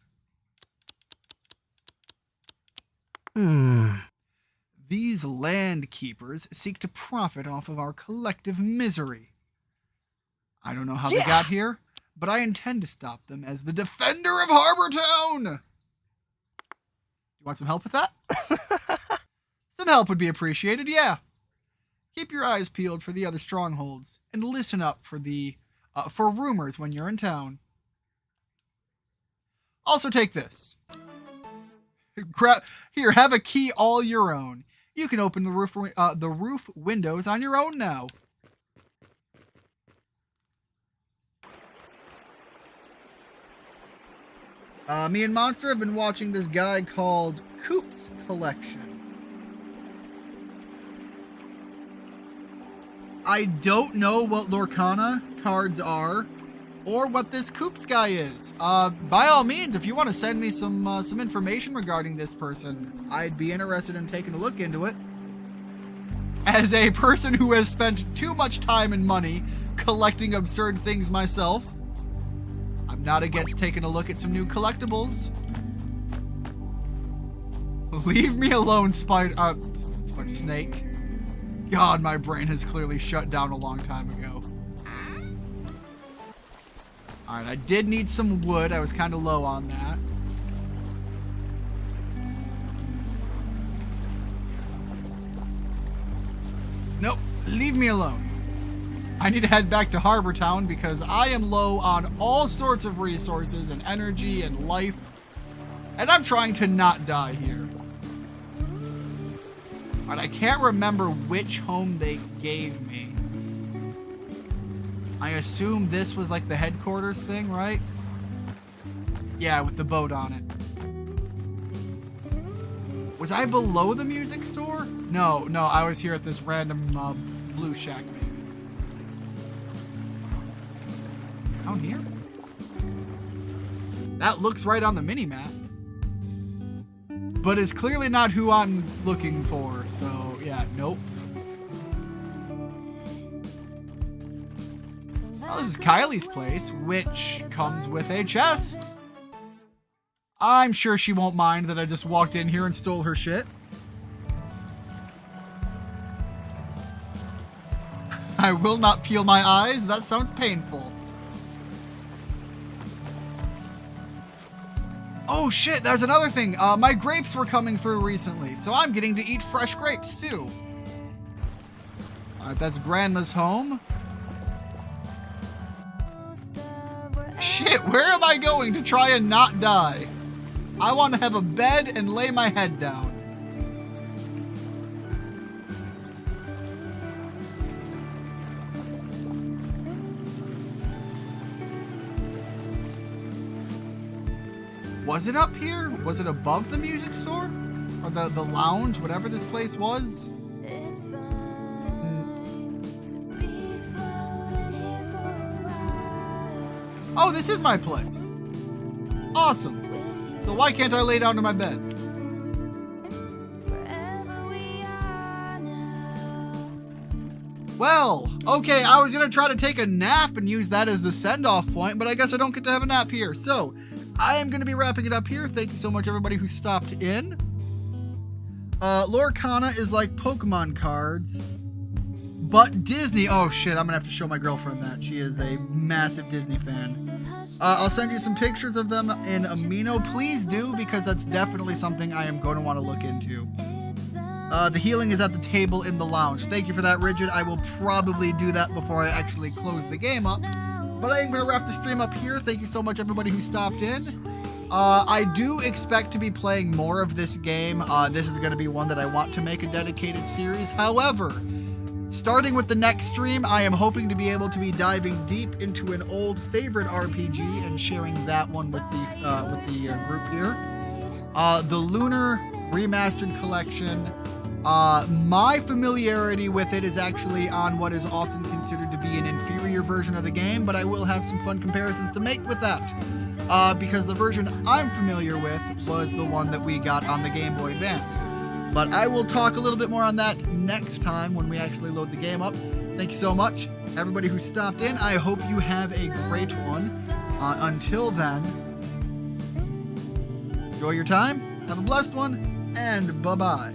These land keepers seek to profit off of our collective misery. I don't know how they got here, but I intend to stop them as the defender of Harbortown. You want some help with that? Some help would be appreciated, yeah. Keep your eyes peeled for the other strongholds, and listen up for for rumors when you're in town. Also take this. Here, have a key all your own. You can open the roof windows on your own now. Me and Monster have been watching this guy called Coop's Collection. I don't know what Lorcana cards are, or what this Coops guy is. By all means, if you want to send me some information regarding this person, I'd be interested in taking a look into it. As a person who has spent too much time and money collecting absurd things myself, I'm not against taking a look at some new collectibles. Leave me alone, Spider Snake. God, my brain has clearly shut down a long time ago. Alright, I did need some wood. I was kind of low on that. Nope, leave me alone. I need to head back to Harbortown because I am low on all sorts of resources and energy and life. And I'm trying to not die here. But I can't remember which home they gave me. I assume this was like the headquarters thing, right? Yeah, with the boat on it. Was I below the music store? No, I was here at this random blue shack maybe. Down here? That looks right on the mini-map. But it's clearly not who I'm looking for, so yeah, nope. Oh, this is Kylie's place, which comes with a chest. I'm sure she won't mind that I just walked in here and stole her shit. I will not peel my eyes. That sounds painful. Oh shit, there's another thing. My grapes were coming through recently, so I'm getting to eat fresh grapes too. Alright, that's Grandma's home. Shit, where am I going to try and not die? I want to have a bed and lay my head down. Was it up here? Was it above the music store? Or the lounge, whatever this place was? Oh, this is my place. Awesome. So why can't I lay down to my bed? Well, okay, I was gonna try to take a nap and use that as the send-off point, but I guess I don't get to have a nap here. So, I am gonna be wrapping it up here. Thank you so much, everybody who stopped in. Lorcana is like Pokemon cards, but Disney. Oh shit, I'm gonna have to show my girlfriend that. She is a massive Disney fan. I'll send you some pictures of them in Amino. Please do, because that's definitely something I am going to want to look into. The healing is at the table in the lounge. Thank you for that, Rigid. I will probably do that before I actually close the game up. But I am going to wrap the stream up here. Thank you so much, everybody who stopped in. I do expect to be playing more of this game. This is going to be one that I want to make a dedicated series. However, starting with the next stream, I am hoping to be able to be diving deep into an old favorite RPG and sharing that one with the group here. The Lunar Remastered Collection. My familiarity with it is actually on what is often considered to be an inferior version of the game, but I will have some fun comparisons to make with that. Because the version I'm familiar with was the one that we got on the Game Boy Advance. But I will talk a little bit more on that next time when we actually load the game up. Thank you so much, everybody who stopped in. I hope you have a great one. Until then, enjoy your time, have a blessed one, and bye-bye.